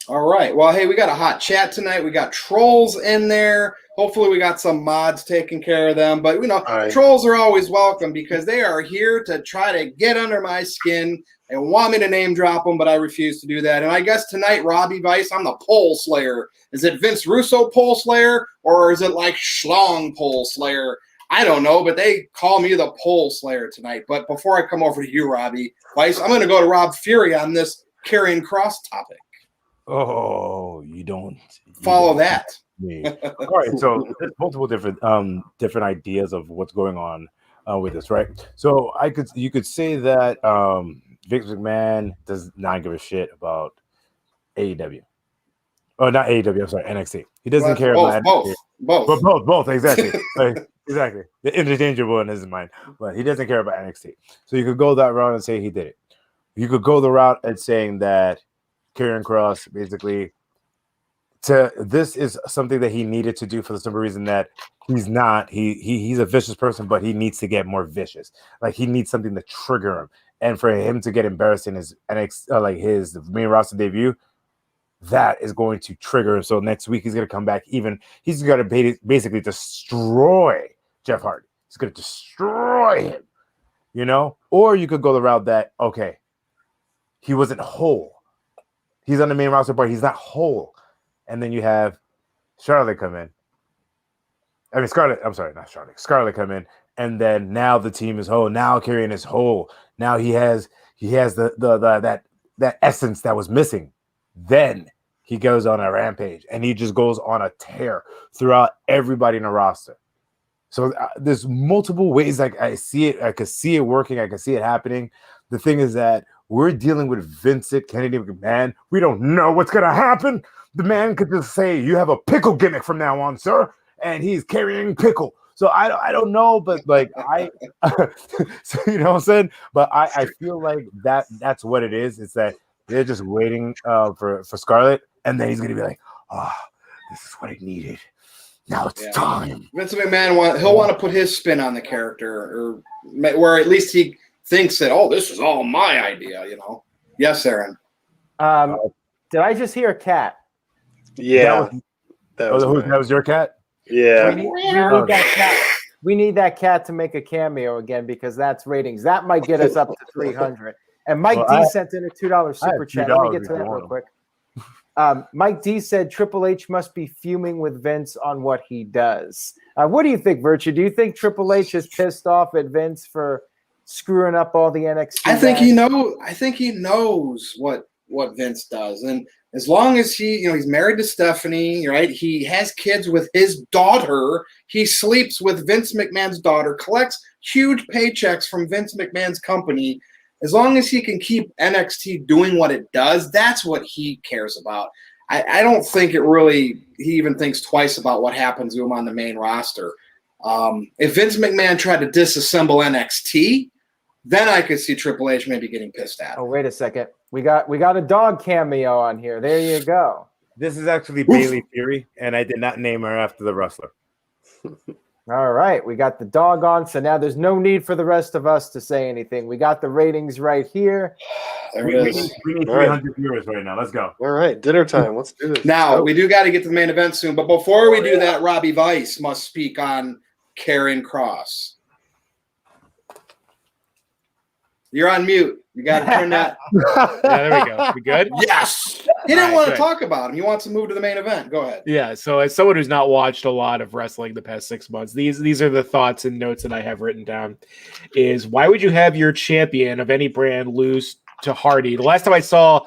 All right. Well, hey, we got a hot chat tonight. We got trolls in there. Hopefully we got some mods taking care of them. But, you know, trolls are always welcome because they are here to try to get under my skin. They want me to name drop them, but I refuse to do that. And I guess tonight, Robbie Vice, I'm the pole slayer. Is it Vince Russo pole slayer, or is it like Schlong pole slayer? I don't know, but they call me the pole slayer tonight. But before I come over to you, Robbie Vice, I'm going to go to Rob Fury on this Karrion Kross topic. Oh, you don't follow that. All right, so there's multiple different ideas of what's going on with this, right? So you could say that Vince McMahon does not give a shit about AEW, Oh, not AEW. I'm sorry, NXT. He doesn't care about NXT. Both. Both, exactly. Exactly. The interchangeable in his mind, but he doesn't care about NXT. So you could go that route and say he did it. You could go the route and saying that Karrion Kross basically this is something that he needed to do for the simple reason that he's a vicious person, but he needs to get more vicious. Like he needs something to trigger him, and for him to get embarrassed in his his main roster debut, that is going to trigger him. So next week he's going to come back. He's going to basically destroy Jeff Hardy. He's going to destroy him, Or you could go the route that he wasn't whole. He's on the main roster, but he's not whole. And then you have Charlotte come in. I mean, Scarlett. I'm sorry, not Charlotte. Scarlett come in, and then now the team is whole. Now Karrion is whole. Now he has that essence that was missing. Then he goes on a rampage, and he just goes on a tear throughout everybody in the roster. So there's multiple ways I see it. I could see it working. I could see it happening. The thing is that we're dealing with Vincent Kennedy McMahon. We don't know what's going to happen. The man could just say, you have a pickle gimmick from now on, sir. And he's carrying pickle. So I don't know, but so you know what I'm saying? But I feel like that's what it is. It's that they're just waiting for Scarlett. And then he's going to be like, this is what I needed. Now it's time. Vince McMahon, he'll want to put his spin on the character, or at least he thinks that, this is all my idea, Yes, Aaron. Did I just hear a cat? Yeah. That was your cat? Yeah. We need that cat. We need that cat to make a cameo again because that's ratings. That might get us up to 300. And Mike D sent in a $2 super chat. Let me get to that real quick. Mike D said Triple H must be fuming with Vince on what he does. What do you think, Virtue? Do you think Triple H is pissed off at Vince for screwing up all the NXT? I think he knows what Vince does, and as long as he's married to Stephanie, right? He has kids with his daughter. He sleeps with Vince McMahon's daughter, collects huge paychecks from Vince McMahon's company. As long as he can keep NXT doing what it does, that's what he cares about. I don't think he even thinks twice about what happens to him on the main roster. If Vince McMahon tried to disassemble NXT, then I could see Triple H maybe getting pissed at. Oh, wait a second. We got a dog cameo on here. There you go. This is actually Bayley Fury, and I did not name her after the wrestler. All right. We got the dog on, so now there's no need for the rest of us to say anything. We got the ratings right here. There it is. We need 300 viewers right now. Let's go. All right. Dinner time. Let's do this. Now, we do got to get to the main event soon, but before we do that, Robbie Vice must speak on Karrion Kross. You're on mute. You got to turn that. Yeah, there we go. We good? Yes. He didn't want to talk about him. He wants to move to the main event. Go ahead. Yeah. So as someone who's not watched a lot of wrestling the past 6 months, these are the thoughts and notes that I have written down. Is why would you have your champion of any brand lose to Hardy? The last time I saw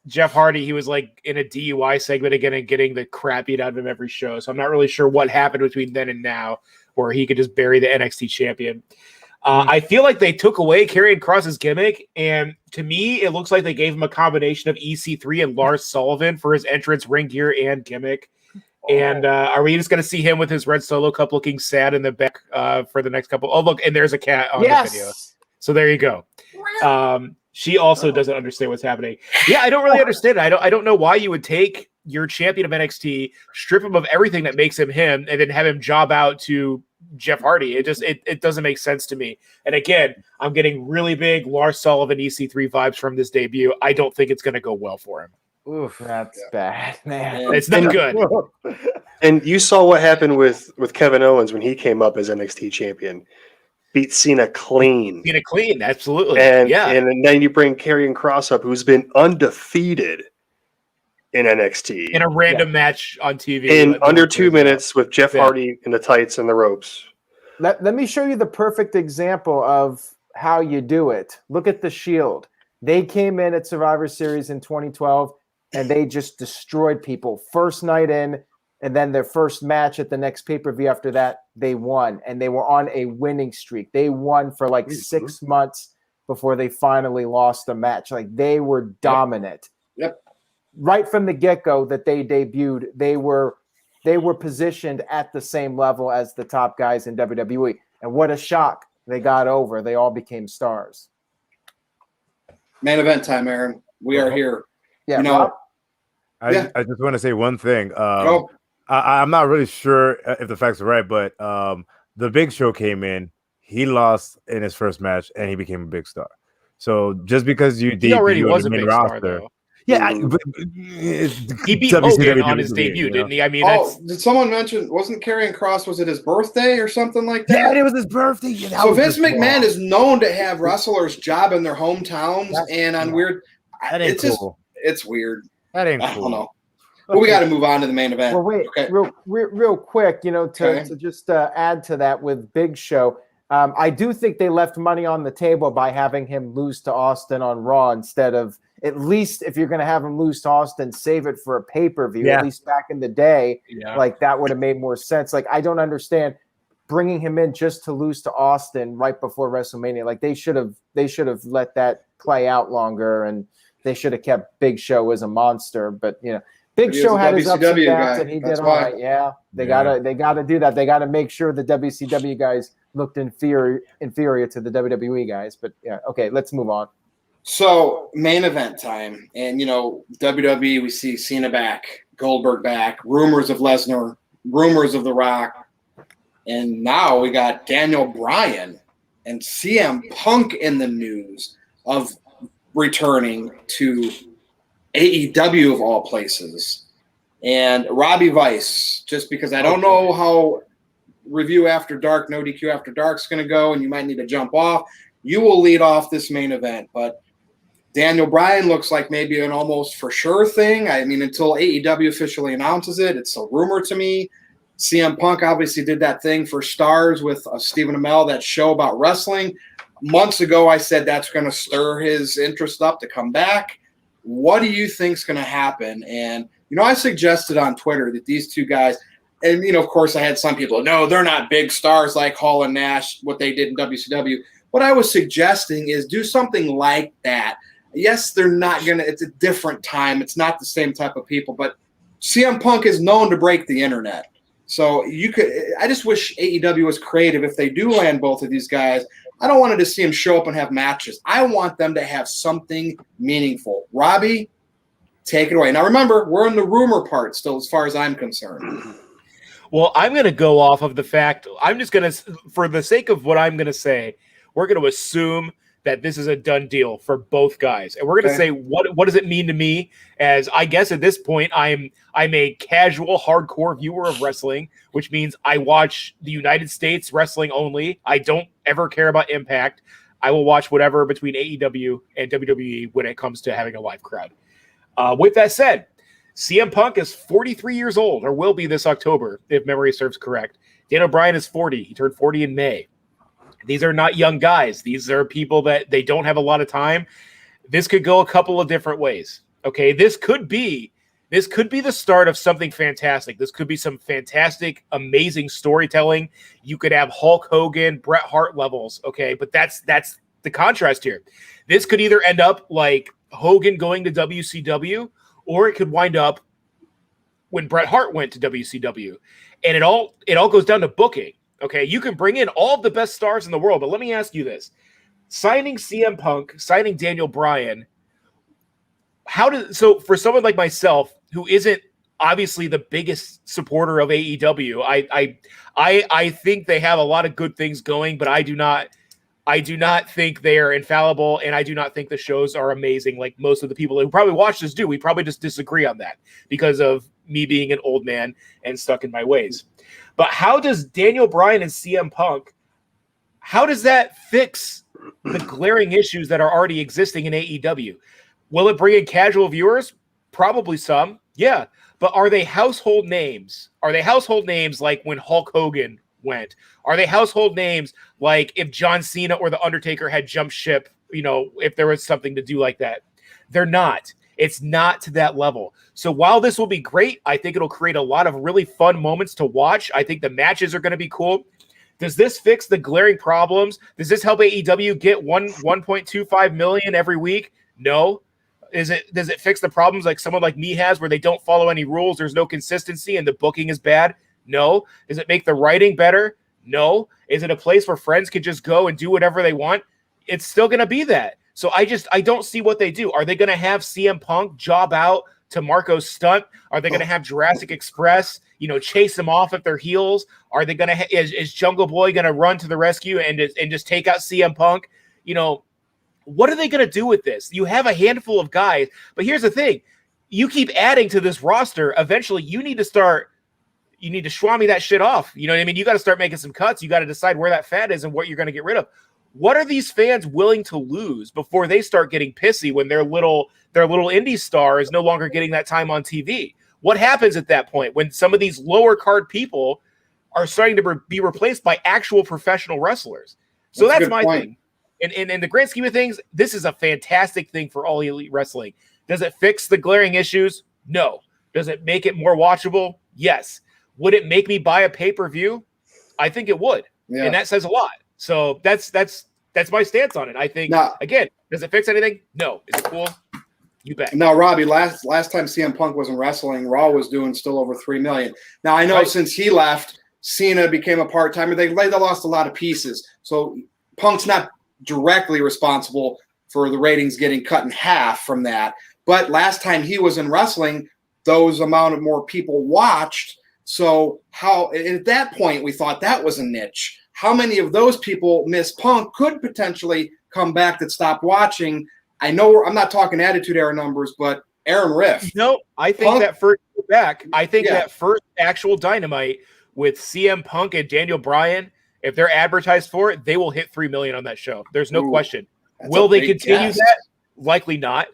Jeff Hardy, he was like in a DUI segment again and getting the crap beat out of him every show. So I'm not really sure what happened between then and now, where he could just bury the NXT champion. I feel like they took away Karrion Kross's gimmick, and to me, it looks like they gave him a combination of EC3 and Lars Sullivan for his entrance, ring gear, and gimmick. And are we just going to see him with his red Solo cup looking sad in the back for the next couple? Oh, look, and there's a cat on the video. So there you go. She also doesn't understand what's happening. Yeah, I don't really understand it. I don't know why you would take your champion of NXT, strip him of everything that makes him him, and then have him job out to Jeff Hardy. It doesn't make sense to me. And again, I'm getting really big Lars Sullivan EC3 vibes from this debut. I don't think it's going to go well for him. Oof, that's bad, man. It's not good. And you saw what happened with Kevin Owens when he came up as NXT champion. Beat Cena clean. Absolutely. And then you bring Karrion Kross up, who's been undefeated in NXT. In a random match on TV. In under 2 minutes with Jeff Hardy in the tights and the ropes. Let me show you the perfect example of how you do it. Look at the Shield. They came in at Survivor Series in 2012, and they just destroyed people. First night in, and then their first match at the next pay-per-view after that, they won. And they were on a winning streak. They won for like 6 months before they finally lost a match. Like, they were dominant. Yep. right from the get-go that they debuted, they were positioned at the same level as the top guys in WWE. And what a shock. They got over. They all became stars. Main event time, Aaron. We are here. Yeah, you know, Rob? I just want to say one thing. Go. I'm not really sure if the facts are right, but the Big Show came in. He lost in his first match, and he became a big star. So just because you He already debut was on a the main big star, roster, though. yeah, He beat Hogan on his debut, didn't he? I mean, did someone mention, wasn't Karrion Kross, was it his birthday or something like that? Yeah, it was his birthday. Yeah, so Vince McMahon is known to have wrestlers job in their hometowns and on weird. That ain't cool. It's weird. That ain't cool. I don't know. But we got to move on to the main event. Well, wait, okay. real quick, to just add to that with Big Show, I do think they left money on the table by having him lose to Austin on Raw instead of, at least if you're going to have him lose to Austin, save it for a pay-per-view. Yeah. At least back in the day, like that would have made more sense. Like, I don't understand bringing him in just to lose to Austin right before WrestleMania. Like, they should have let that play out longer, and they should have kept Big Show as a monster. But Big Show had his ups and downs, and he did all right. Yeah, they gotta do that. They gotta make sure the WCW guys looked inferior to the WWE guys. But okay, let's move on. So main event time, and WWE, we see Cena back, Goldberg back, rumors of Lesnar, rumors of The Rock, and now we got Daniel Bryan and CM Punk in the news of returning to AEW of all places. And Robbie Vice, just because I don't know how Review After Dark, NoDQ After Dark is going to go, and you might need to jump off, you will lead off this main event. But Daniel Bryan looks like maybe an almost for sure thing. I mean, until AEW officially announces it, it's a rumor to me. CM Punk obviously did that thing for Stars with Stephen Amell, that show about wrestling. Months ago, I said that's going to stir his interest up to come back. What do you think is going to happen? And, I suggested on Twitter that these two guys, and, of course, I had some people, no, they're not big stars like Hall and Nash, what they did in WCW. What I was suggesting is do something like that. Yes, they're not going to, it's a different time. It's not the same type of people, but CM Punk is known to break the internet. So I just wish AEW was creative. If they do land both of these guys, I don't want to see them show up and have matches. I want them to have something meaningful. Robbie, take it away. Now, remember, we're in the rumor part still as far as I'm concerned. Well, I'm going to go off of the fact, I'm just going to, for the sake of what I'm going to say, we're going to assume that this is a done deal for both guys. And we're going to say, what does it mean to me? As I guess at this point, I'm a casual, hardcore viewer of wrestling, which means I watch the United States wrestling only. I don't ever care about Impact. I will watch whatever between AEW and WWE when it comes to having a live crowd. With that said, CM Punk is 43 years old, or will be this October, if memory serves correct. Daniel Bryan is 40. He turned 40 in May. These are not young guys. These are people that they don't have a lot of time. This could go a couple of different ways. Okay, this could be the start of something fantastic. This could be some fantastic, amazing storytelling. You could have Hulk Hogan, Bret Hart levels. Okay, but that's the contrast here. This could either end up like Hogan going to WCW, or it could wind up when Bret Hart went to WCW. And it all goes down to booking. Okay, you can bring in all of the best stars in the world, but let me ask you this. Signing CM Punk, signing Daniel Bryan, so for someone like myself who isn't obviously the biggest supporter of AEW, I think they have a lot of good things going, but I do not think they are infallible, and I do not think the shows are amazing like most of the people who probably watch this do. We probably just disagree on that because of me being an old man and stuck in my ways. But how does Daniel Bryan and CM Punk, how does that fix the glaring issues that are already existing in AEW? Will it bring in casual viewers? Probably some, yeah. But are they household names? Are they household names like when Hulk Hogan went? Are they household names like if John Cena or The Undertaker had jumped ship, if there was something to do like that? They're not. It's not to that level. So while this will be great, I think it'll create a lot of really fun moments to watch. I think the matches are going to be cool. Does this fix the glaring problems? Does this help AEW get $1.25 million every week? No. Does it fix the problems like someone like me has where they don't follow any rules, there's no consistency, and the booking is bad? No. Does it make the writing better? No. Is it a place where friends can just go and do whatever they want? It's still going to be that. So I don't see what they do. Are they going to have CM Punk job out to Marco's stunt? Are they going to have Jurassic Express, chase them off at their heels? Are they going to is Jungle Boy going to run to the rescue and just take out CM Punk? What are they going to do with this? You have a handful of guys, but here's the thing. You keep adding to this roster. Eventually, you need to swami that shit off. You know what I mean? You got to start making some cuts. You got to decide where that fat is and what you're going to get rid of. What are these fans willing to lose before they start getting pissy when their little indie star is no longer getting that time on TV? What happens at that point when some of these lower card people are starting to be replaced by actual professional wrestlers? So that's my thing. And in the grand scheme of things, this is a fantastic thing for All Elite Wrestling. Does it fix the glaring issues? No. Does it make it more watchable? Yes. Would it make me buy a pay-per-view? I think it would. Yeah. And that says a lot. So that's my stance on it. I think, again, does it fix anything? No. Is it cool? You bet. Now, Robbie, last time CM Punk wasn't wrestling, Raw was doing still over $3 million. Now, I know since he left, Cena became a part-timer. They lost a lot of pieces. So Punk's not directly responsible for the ratings getting cut in half from that. But last time he was in wrestling, those amount of more people watched. So at that point, we thought that was a niche. How many of those people miss Punk could potentially come back that stopped watching? I know I'm not talking Attitude Era numbers, but Aaron Riff. No, I think that first back, that first actual Dynamite with CM Punk and Daniel Bryan, if they're advertised for it, they will hit 3 million on that show. There's no question. Will they continue that? Likely not.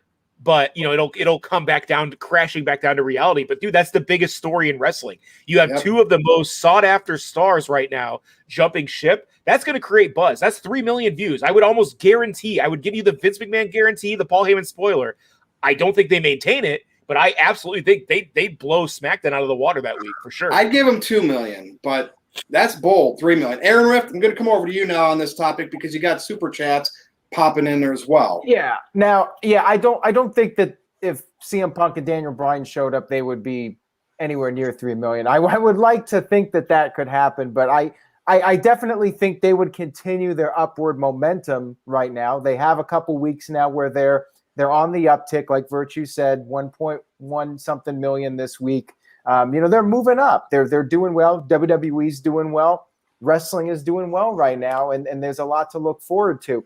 But it'll come back down to crashing back down to reality. But dude, that's the biggest story in wrestling. You have two of the most sought after stars right now jumping ship. That's going to create buzz. That's 3 million views. I would almost guarantee. I would give you the Vince McMahon guarantee, the Paul Heyman spoiler. I don't think they maintain it, but I absolutely think they blow SmackDown out of the water that week for sure. I'd give them 2 million, but that's bold. 3 million. Aaron Rift, I'm going to come over to you now on this topic because you got super chats popping in there as well. Yeah. Now, I don't think that if CM Punk and Daniel Bryan showed up, they would be anywhere near 3 million. I would like to think that could happen, but I definitely think they would continue their upward momentum right now. They have a couple weeks now where they're on the uptick, like Virtue said, 1.1 something million this week. They're moving up. They're doing well. WWE's doing well. Wrestling is doing well right now, and there's a lot to look forward to.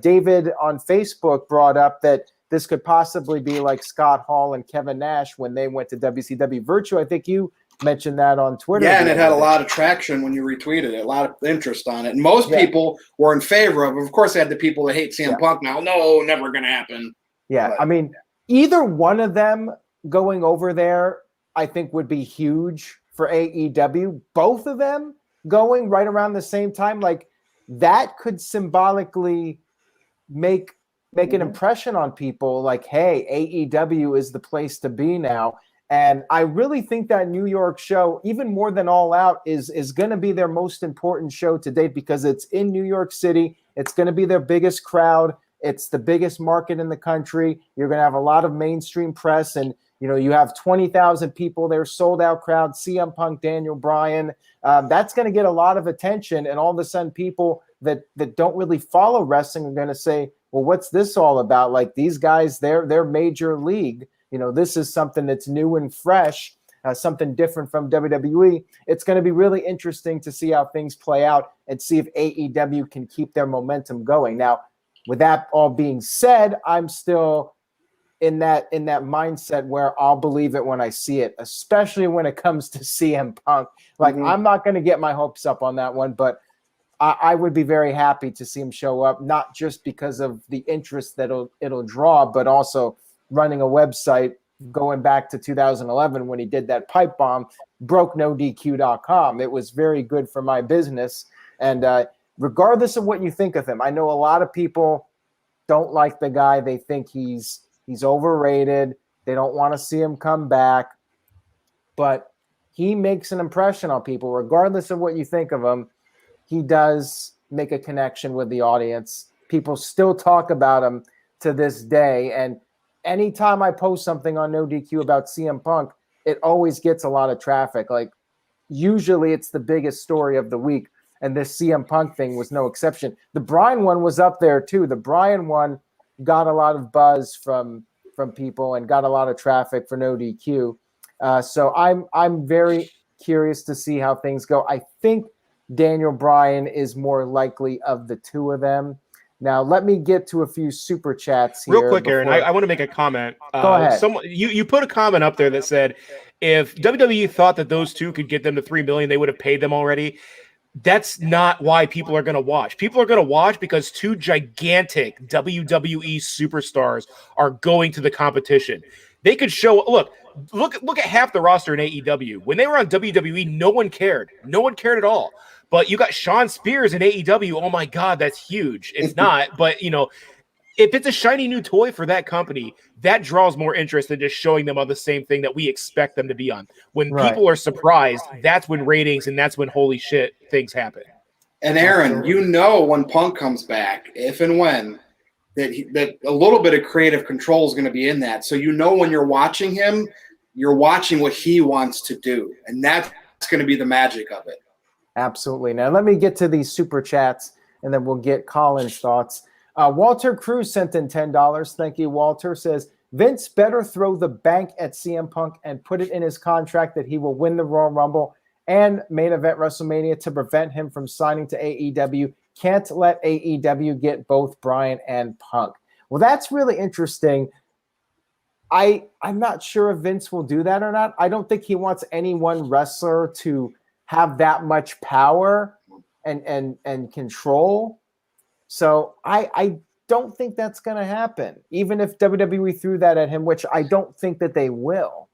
David on Facebook brought up that this could possibly be like Scott Hall and Kevin Nash when they went to WCW. Virtue, I think you mentioned that on Twitter. Yeah, and it had a lot of traction when you retweeted it, a lot of interest on it. And most people were in favor of it. Of course, they had the people that hate CM Punk now. No, never going to happen. Yeah, but, I mean, either one of them going over there, I think would be huge for AEW. Both of them going right around the same time, like that could symbolically make an impression on people like, hey, AEW is the place to be now. And I really think that New York show, even more than All Out, is going to be their most important show to date because it's in New York City. It's going to be their biggest crowd. It's the biggest market in the country. You're going to have a lot of mainstream press, and you have 20,000 people there, sold out crowd, CM Punk, Daniel Bryan. That's going to get a lot of attention, and all of a sudden people that don't really follow wrestling are going to say, well, what's this all about? Like these guys, they're major league. This is something that's new and fresh, something different from WWE. It's going to be really interesting to see how things play out and see if AEW can keep their momentum going. Now, with that all being said, I'm still in that mindset where I'll believe it when I see it, especially when it comes to CM Punk. Like I'm not going to get my hopes up on that one, but I would be very happy to see him show up, not just because of the interest that it'll draw, but also running a website going back to 2011 when he did that pipe bomb, broke NoDQ.com. It was very good for my business. And regardless of what you think of him, I know a lot of people don't like the guy. They think he's overrated. They don't want to see him come back. But he makes an impression on people. Regardless of what you think of him, he does make a connection with the audience. People still talk about him to this day. And anytime I post something on NoDQ about CM Punk, it always gets a lot of traffic. Like usually it's the biggest story of the week, and this CM Punk thing was no exception. The Bryan one was up there too. The Bryan one got a lot of buzz from people and got a lot of traffic for NoDQ. So I'm very curious to see how things go. I think Daniel Bryan is more likely of the two of them. Now, let me get to a few super chats here. Real quick, Aaron, I want to make a comment. Go ahead. You put a comment up there that said, if WWE thought that those two could get them to $3 million, they would have paid them already. That's not why people are going to watch. People are going to watch because two gigantic WWE superstars are going to the competition. They could show, look at half the roster in AEW. When they were on WWE, no one cared. No one cared at all. But you got Shawn Spears in AEW. Oh my God, that's huge. It's not, but if it's a shiny new toy for that company, that draws more interest than just showing them on the same thing that we expect them to be on. When people are surprised, that's when ratings and that's when holy shit things happen. And Aaron, when Punk comes back, if and when, that a little bit of creative control is going to be in that. So when you're watching him, you're watching what he wants to do. And that's going to be the magic of it. Absolutely. Now, let me get to these super chats, and then we'll get Colin's thoughts. Walter Cruz sent in $10. Thank you, Walter. Says, Vince better throw the bank at CM Punk and put it in his contract that he will win the Royal Rumble and main event WrestleMania to prevent him from signing to AEW. Can't let AEW get both Bryan and Punk. Well, that's really interesting. I'm not sure if Vince will do that or not. I don't think he wants any one wrestler to have that much power and control. So I don't think that's going to happen, even if WWE threw that at him, which I don't think that they will.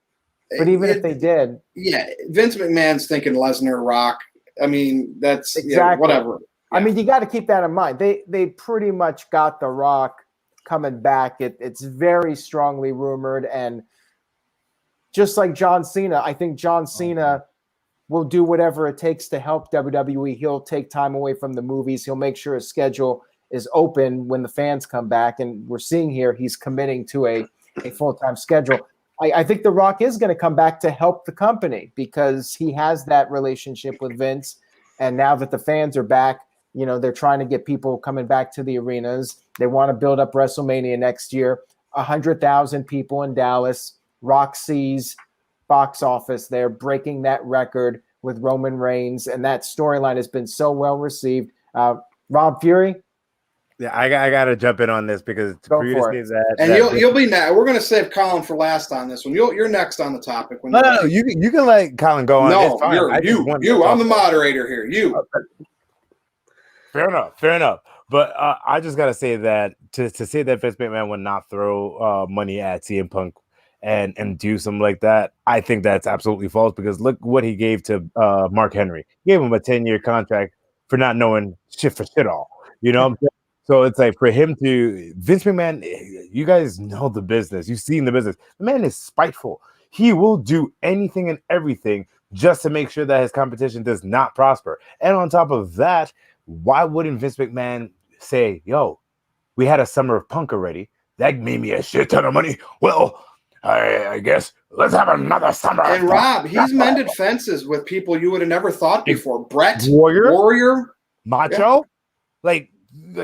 But even if they did. Yeah, Vince McMahon's thinking Lesnar, Rock. I mean, that's exactly whatever. Yeah. I mean, you got to keep that in mind. They pretty much got The Rock coming back. It's very strongly rumored. And just like John Cena, I think John Cena will do whatever it takes to help WWE. He'll take time away from the movies. He'll make sure his schedule is open when the fans come back. And we're seeing here he's committing to a full-time schedule. I think The Rock is going to come back to help the company because he has that relationship with Vince. And now that the fans are back, they're trying to get people coming back to the arenas. They want to build up WrestleMania next year. 100,000 people in Dallas. Rock sees box office there, breaking that record with Roman Reigns, and that storyline has been so well received. Rob Fury? Yeah, I got to jump in on this because for you to say that, and you'll be next. We're going to save Colin for last on this one. You're next on the topic. No, you can let Colin go on. No, I'm the moderator here. You. Fair enough. But I just got to say that to say that Vince McMahon would not throw money at CM Punk and do something like that, I think that's absolutely false because look what he gave to Mark Henry. He gave him a 10-year contract for not knowing shit for shit all. So it's like for him to Vince McMahon, you guys know the business. You've seen the business. The man is spiteful. He will do anything and everything just to make sure that his competition does not prosper. And on top of that, why wouldn't Vince McMahon say, yo, we had a Summer of Punk already. That made me a shit ton of money. Well, I guess let's have another summer. And Rob, he's mended fences with people you would have never thought before. Brett, Warrior, Macho, like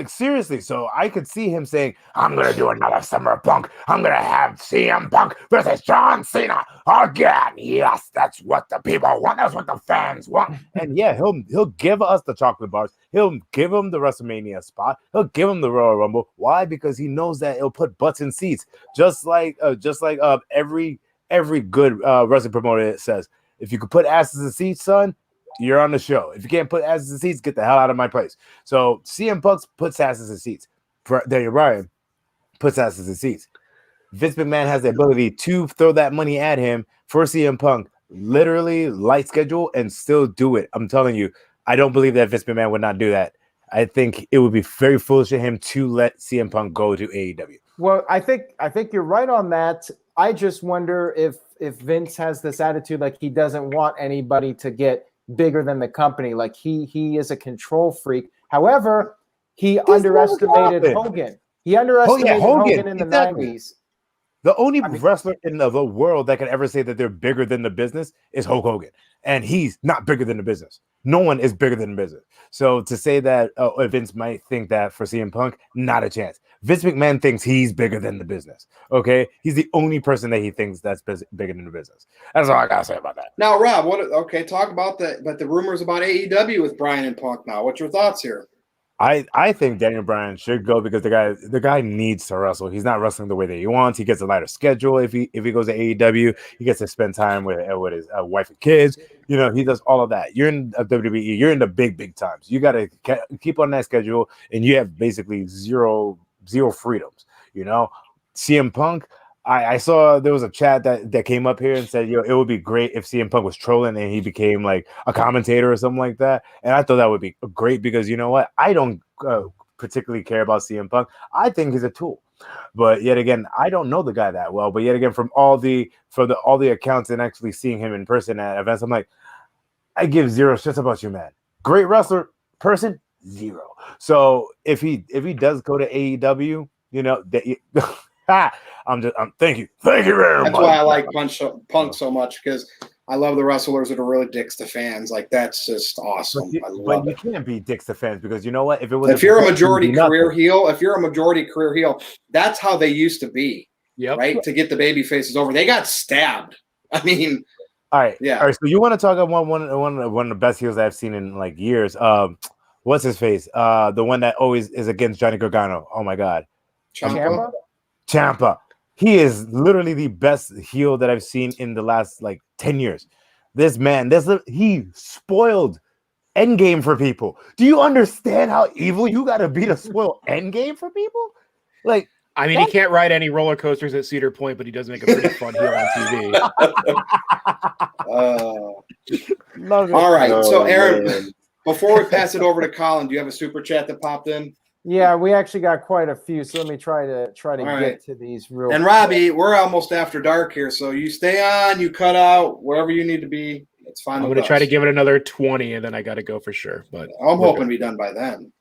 seriously. So I could see him saying, "I'm gonna do another Summer of Punk. I'm gonna have CM Punk versus John Cena again." Yes, that's what the people want. That's what the fans want. And yeah, he'll give us the chocolate bars. He'll give him the WrestleMania spot. He'll give him the Royal Rumble. Why? Because he knows that it'll put butts in seats. Just like every good wrestling promoter says, if you could put asses in seats, son, you're on the show. If you can't put asses in seats, get the hell out of my place. So CM Punk puts asses in seats. Daniel Bryan puts asses in seats. Vince McMahon has the ability to throw that money at him for CM Punk, literally light schedule, and still do it. I'm telling you, I don't believe that Vince McMahon would not do that. I think it would be very foolish of him to let CM Punk go to AEW. Well, I think you're right on that. I just wonder if Vince has this attitude like he doesn't want anybody to get bigger than the company. Like he is a control freak. However, he underestimated Hogan. He underestimated Hogan in the 90s. The only wrestler in the world that can ever say that they're bigger than the business is Hulk Hogan, and he's not bigger than the business. No one is bigger than the business. So to say that Vince might think that for CM Punk, not a chance. Vince McMahon thinks he's bigger than the business. Okay, he's the only person that he thinks that's bigger than the business. That's all I gotta say about that. Now, Rob, talk about the rumors about AEW with Bryan and Punk. Now, what's your thoughts here? I think Daniel Bryan should go because the guy needs to wrestle. He's not wrestling the way that he wants. He gets a lighter schedule if he goes to AEW. He gets to spend time with his wife and kids. You know, he does all of that. You're in WWE. You're in the big times. You got to keep on that schedule, and you have basically zero freedoms. You know, CM Punk. I saw there was a chat that came up here and said, it would be great if CM Punk was trolling and he became like a commentator or something like that. And I thought that would be great because you know what? I don't particularly care about CM Punk. I think he's a tool. But yet again, I don't know the guy that well. But yet again, from all the accounts and actually seeing him in person at events, I'm like, I give zero shits about you, man. Great wrestler, person, zero. So if he does go to AEW, you know, thank you very much. That's why I like Punk so much, because I love the wrestlers that are really dicks to fans. Like, that's just awesome. But you can't be dicks to fans because you know what? If you're a majority career heel, that's how they used to be. Yep. Right? To get the baby faces over. They got stabbed. I mean, all right. Yeah. All right. So you want to talk about one of the best heels I've seen in like years. What's his face? The one that always is against Johnny Gargano. Oh my God. Ciampa. He is literally the best heel that I've seen in the last like 10 years. This man, he spoiled Endgame for people. Do you understand how evil you got to be to spoil Endgame for people? Like, I mean, he can't ride any roller coasters at Cedar Point, but he does make a pretty fun heel on TV. All right. So, Aaron, before we pass it over to Colin, do you have a super chat that popped in? Yeah, we actually got quite a few, so let me try to right. get to these real. And Robbie, we're almost after dark here, so you stay on, you cut out wherever you need to be. It's fine. I'm going to try to give it another 20, and then I got to go for sure. But I'm hoping to be done by then.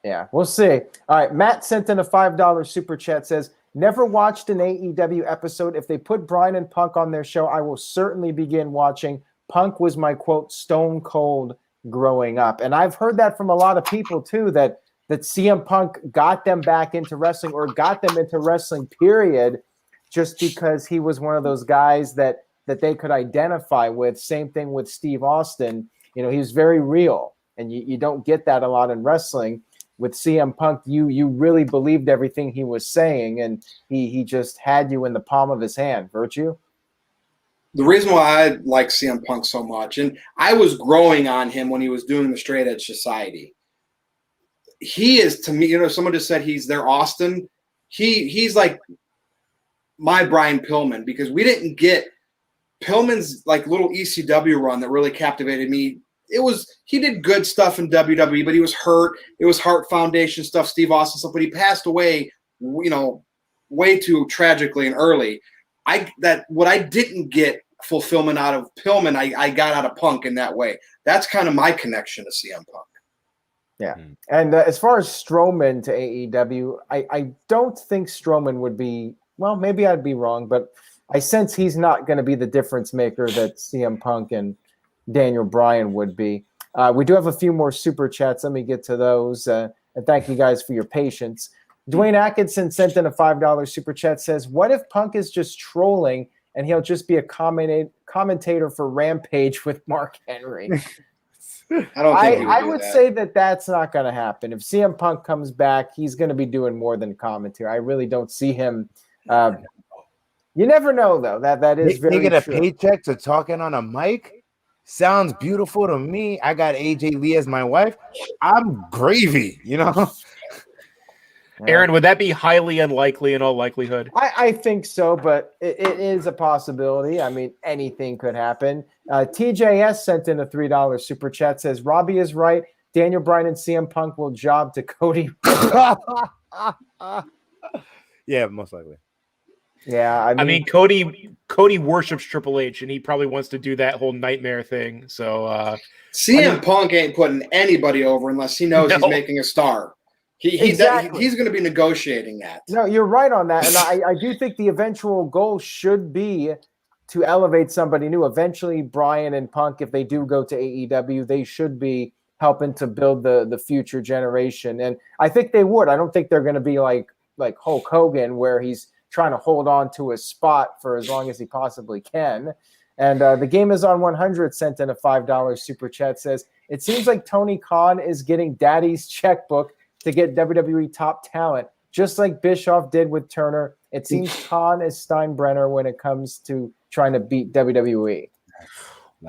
Yeah, we'll see. All right, Matt sent in a $5 super chat. Says, never watched an AEW episode. If they put Bryan and Punk on their show, I will certainly begin watching. Punk was my quote stone cold growing up, and I've heard that from a lot of people too. That CM Punk got them back into wrestling, or got them into wrestling, period, just because he was one of those guys that they could identify with. Same thing with Steve Austin. You know, he was very real, and you don't get that a lot in wrestling. With CM Punk, you really believed everything he was saying, and he just had you in the palm of his hand. Virtue? The reason why I like CM Punk so much, and I was growing on him when he was doing the Straight Edge Society. He is, to me, you know, someone just said he's their Austin. He's like my Brian Pillman, because we didn't get Pillman's like little ECW run that really captivated me. He did good stuff in WWE, but he was hurt. It was Heart Foundation stuff, Steve Austin stuff, but he passed away, you know, way too tragically and early. What I didn't get fulfillment out of Pillman, I got out of Punk in that way. That's kind of my connection to CM Punk. Yeah. And as far as Strowman to AEW, I don't think Strowman would be, well, maybe I'd be wrong, but I sense he's not going to be the difference maker that CM Punk and Daniel Bryan would be. We do have a few more super chats. Let me get to those. And thank you guys for your patience. Dwayne Atkinson sent in a $5 super chat, says, what if Punk is just trolling and he'll just be a commentator for Rampage with Mark Henry? I would say that's not going to happen. If CM Punk comes back, he's going to be doing more than commentary. I really don't see him. You never know, though. That is very true. They get a paycheck to talking on a mic. Sounds beautiful to me. I got AJ Lee as my wife. I'm gravy, you know. Aaron, would that be highly unlikely in all likelihood? I think so, but it is a possibility. I mean, anything could happen. TJS sent in a $3 super chat, says, Robbie is right. Daniel Bryan and CM Punk will job to Cody. Yeah, most likely. Yeah, I mean, Cody worships Triple H, and he probably wants to do that whole nightmare thing. So CM Punk ain't putting anybody over unless he knows he's making a star. He's going to be negotiating that. No, you're right on that. And I do think the eventual goal should be to elevate somebody new. Eventually, Bryan and Punk, if they do go to AEW, they should be helping to build the future generation. And I think they would. I don't think they're going to be like Hulk Hogan, where he's trying to hold on to a spot for as long as he possibly can. And the game is on 100 sent in a $5 super chat, says, it seems like Tony Khan is getting daddy's checkbook to get WWE top talent, just like Bischoff did with Turner. It seems Khan is Steinbrenner when it comes to trying to beat WWE.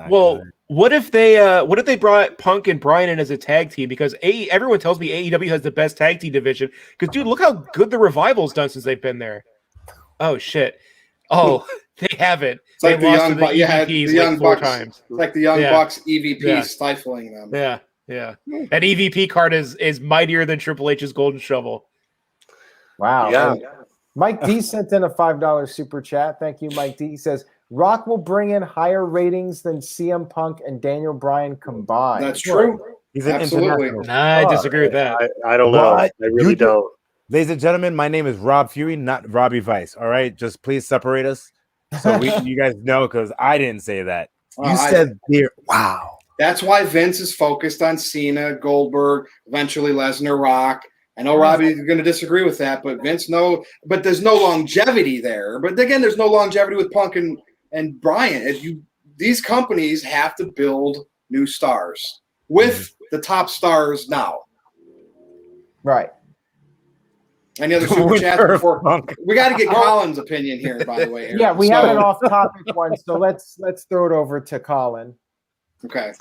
Well, what if they brought Punk and Bryan in as a tag team? Because everyone tells me AEW has the best tag team division. Because, dude, look how good the Revival's done since they've been there. Oh, shit. Oh, they haven't. It's like they lost to the EVPs like 4 times. It's like the Young Bucks EVP stifling them. Yeah. That EVP card is mightier than Triple H's golden shovel. Wow. Yeah. And Mike D sent in a $5 super chat. Thank you, Mike D. He says, Rock will bring in higher ratings than CM Punk and Daniel Bryan combined. That's true. He's an Absolutely. international. Nah, I disagree with that. I don't know. What? I really don't. Ladies and gentlemen, my name is Rob Fury, not Robbie Vice. All right, just please separate us so you guys know, because I didn't say that. You said there. Wow. That's why Vince is focused on Cena, Goldberg, eventually Lesnar, Rock. I know Robbie's going to disagree with that, but Vince but there's no longevity there. But again, there's no longevity with Punk and Bryan. These companies have to build new stars with the top stars now. Right. Any other super chats before? We got to get Colin's opinion here, by the way. Aaron. Yeah, we have an off-topic one, so let's throw it over to Colin. Okay.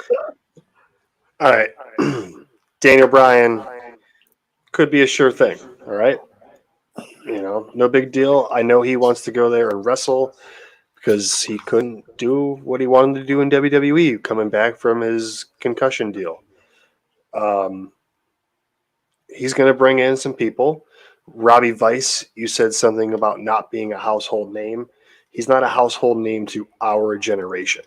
All right. Daniel Bryan could be a sure thing. All right. No big deal. I know he wants to go there and wrestle because he couldn't do what he wanted to do in WWE coming back from his concussion deal. He's going to bring in some people. Robbie Vice, you said something about not being a household name. He's not a household name to our generation.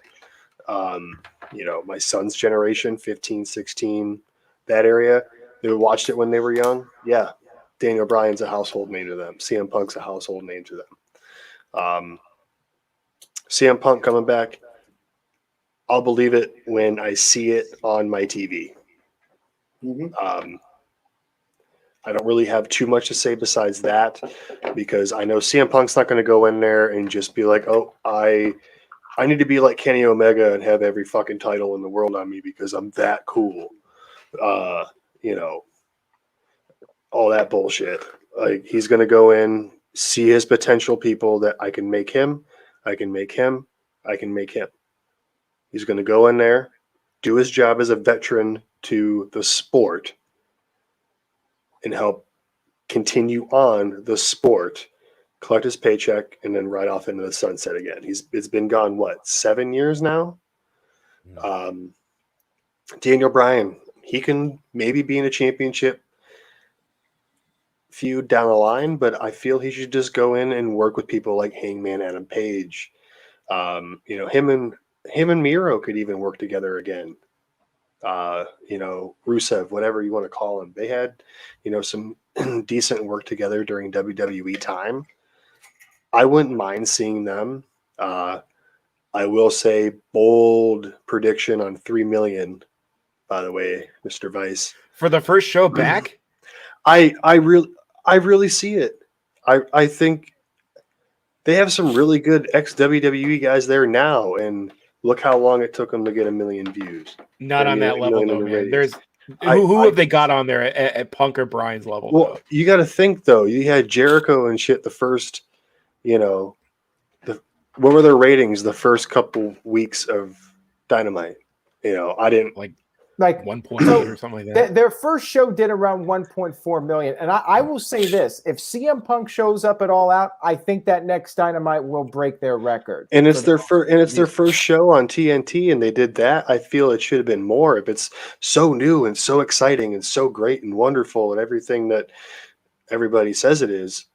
My son's generation, 15, 16, that area, they watched it when they were young. Yeah, Daniel Bryan's a household name to them. CM Punk's a household name to them. CM Punk coming back, I'll believe it when I see it on my TV. Mm-hmm. I don't really have too much to say besides that, because I know CM Punk's not going to go in there and just be like, oh, I need to be like Kenny Omega and have every fucking title in the world on me because I'm that cool. All that bullshit. Like, he's going to go in, see his potential people that I can make him, I can make him, I can make him. He's going to go in there, do his job as a veteran to the sport, and help continue on the sport, collect his paycheck, and then ride off into the sunset again. It's been gone, 7 years now? Daniel Bryan, he can maybe be in a championship feud down the line, but I feel he should just go in and work with people like Hangman Adam Page. Him and Miro could even work together again. Rusev, whatever you want to call him. They had, some decent work together during WWE time. I wouldn't mind seeing them. I will say bold prediction on 3 million, by the way, Mr. Vice. For the first show back? I really see it. I think they have some really good ex-WWE guys there now, and look how long it took them to get 1 million views. Not on that level, though, man. There's who have they got on there at Punk or Bryan's level? Well, though? You got to think, though. You had Jericho and shit the first, what were their ratings the first couple weeks of Dynamite? I didn't like 1.8 or something like that. Their first show did around 1.4 million. And I will say this, if CM Punk shows up at All Out, I think that next Dynamite will break their record. And it's their first show on TNT, and they did that. I feel it should have been more. If it's so new and so exciting and so great and wonderful and everything that everybody says it is.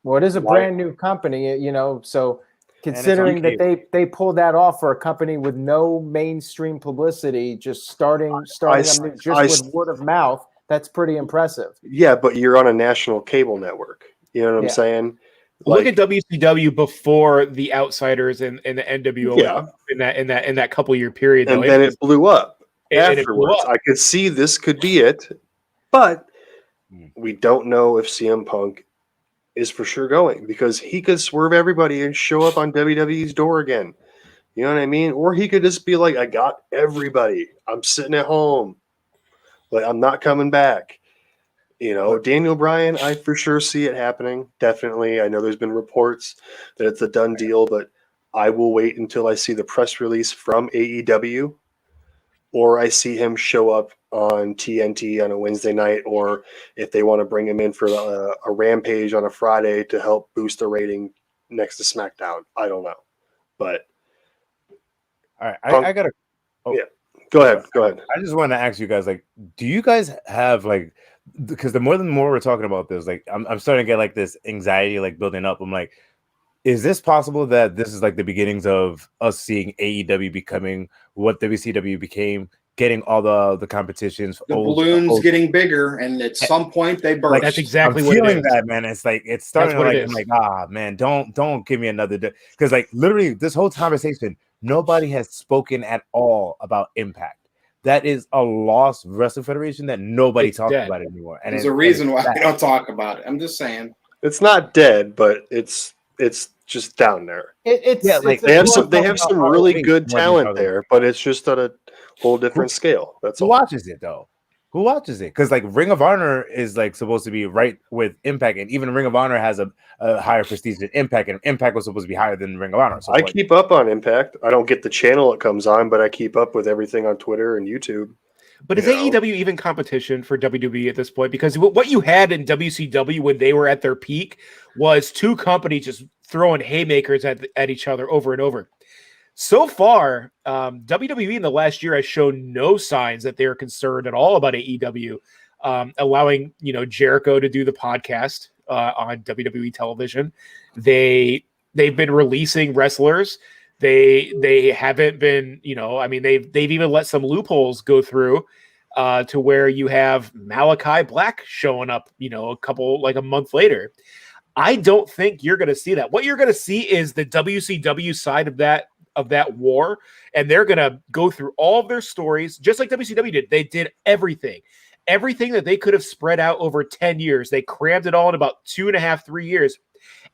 Well, it is a brand new company, so considering that they pulled that off for a company with no mainstream publicity, just starting with word of mouth, That's pretty impressive. Yeah, but you're on a national cable network. You know what I'm saying? Look at WCW before the Outsiders and the NWO in that couple year period, and then it blew up afterwards. It blew up. I could see this could be it, but we don't know if CM Punk is for sure going, because he could swerve everybody and show up on WWE's door again. You know what I mean? Or he could just be like, I got everybody. I'm sitting at home. Like, I'm not coming back. You know, Daniel Bryan, I for sure see it happening. Definitely. I know there's been reports that it's a done deal, but I will wait until I see the press release from AEW, or I see him show up on TNT on a Wednesday night, or if they want to bring him in for a Rampage on a Friday to help boost the rating next to SmackDown. I don't know. But all right, I got to. Oh. Yeah, go ahead. I just want to ask you guys, like, do you guys have, like, because the more we're talking about this, like, I'm starting to get like this anxiety, like, building up. I'm like, is this possible that this is like the beginnings of us seeing AEW becoming what WCW became, getting all the competitions, the balloons getting bigger, and at some point they burst? Like, that's exactly what feeling it is. that, man. It's like it's starting to, like, I'm like, man, don't give me another day, because like literally this whole conversation, nobody has spoken at all about Impact. That is a lost wrestling federation that nobody talks about anymore. And there's a reason why I don't talk about it. I'm just saying. It's not dead, but it's just down there. They have some really good talent there, but it's just at a whole different scale. That's all. Who watches it though? Who watches it? Because like Ring of Honor is like supposed to be right with Impact, and even Ring of Honor has a higher prestige than Impact, and Impact was supposed to be higher than Ring of Honor. So I keep up on Impact. I don't get the channel it comes on, but I keep up with everything on Twitter and YouTube. But is AEW even competition for WWE at this point? Because what you had in WCW when they were at their peak was two companies just throwing haymakers at each other over and over. So far, WWE in the last year has shown no signs that they're concerned at all about AEW, allowing Jericho to do the podcast on WWE television. They've been releasing wrestlers. They haven't been, they've even let some loopholes go through to where you have Malachi Black showing up, a month later. I don't think you're going to see that. What you're going to see is the WCW side of that war, and they're going to go through all of their stories, just like WCW did. They did everything that they could have spread out over 10 years. They crammed it all in about 2.5, 3 years.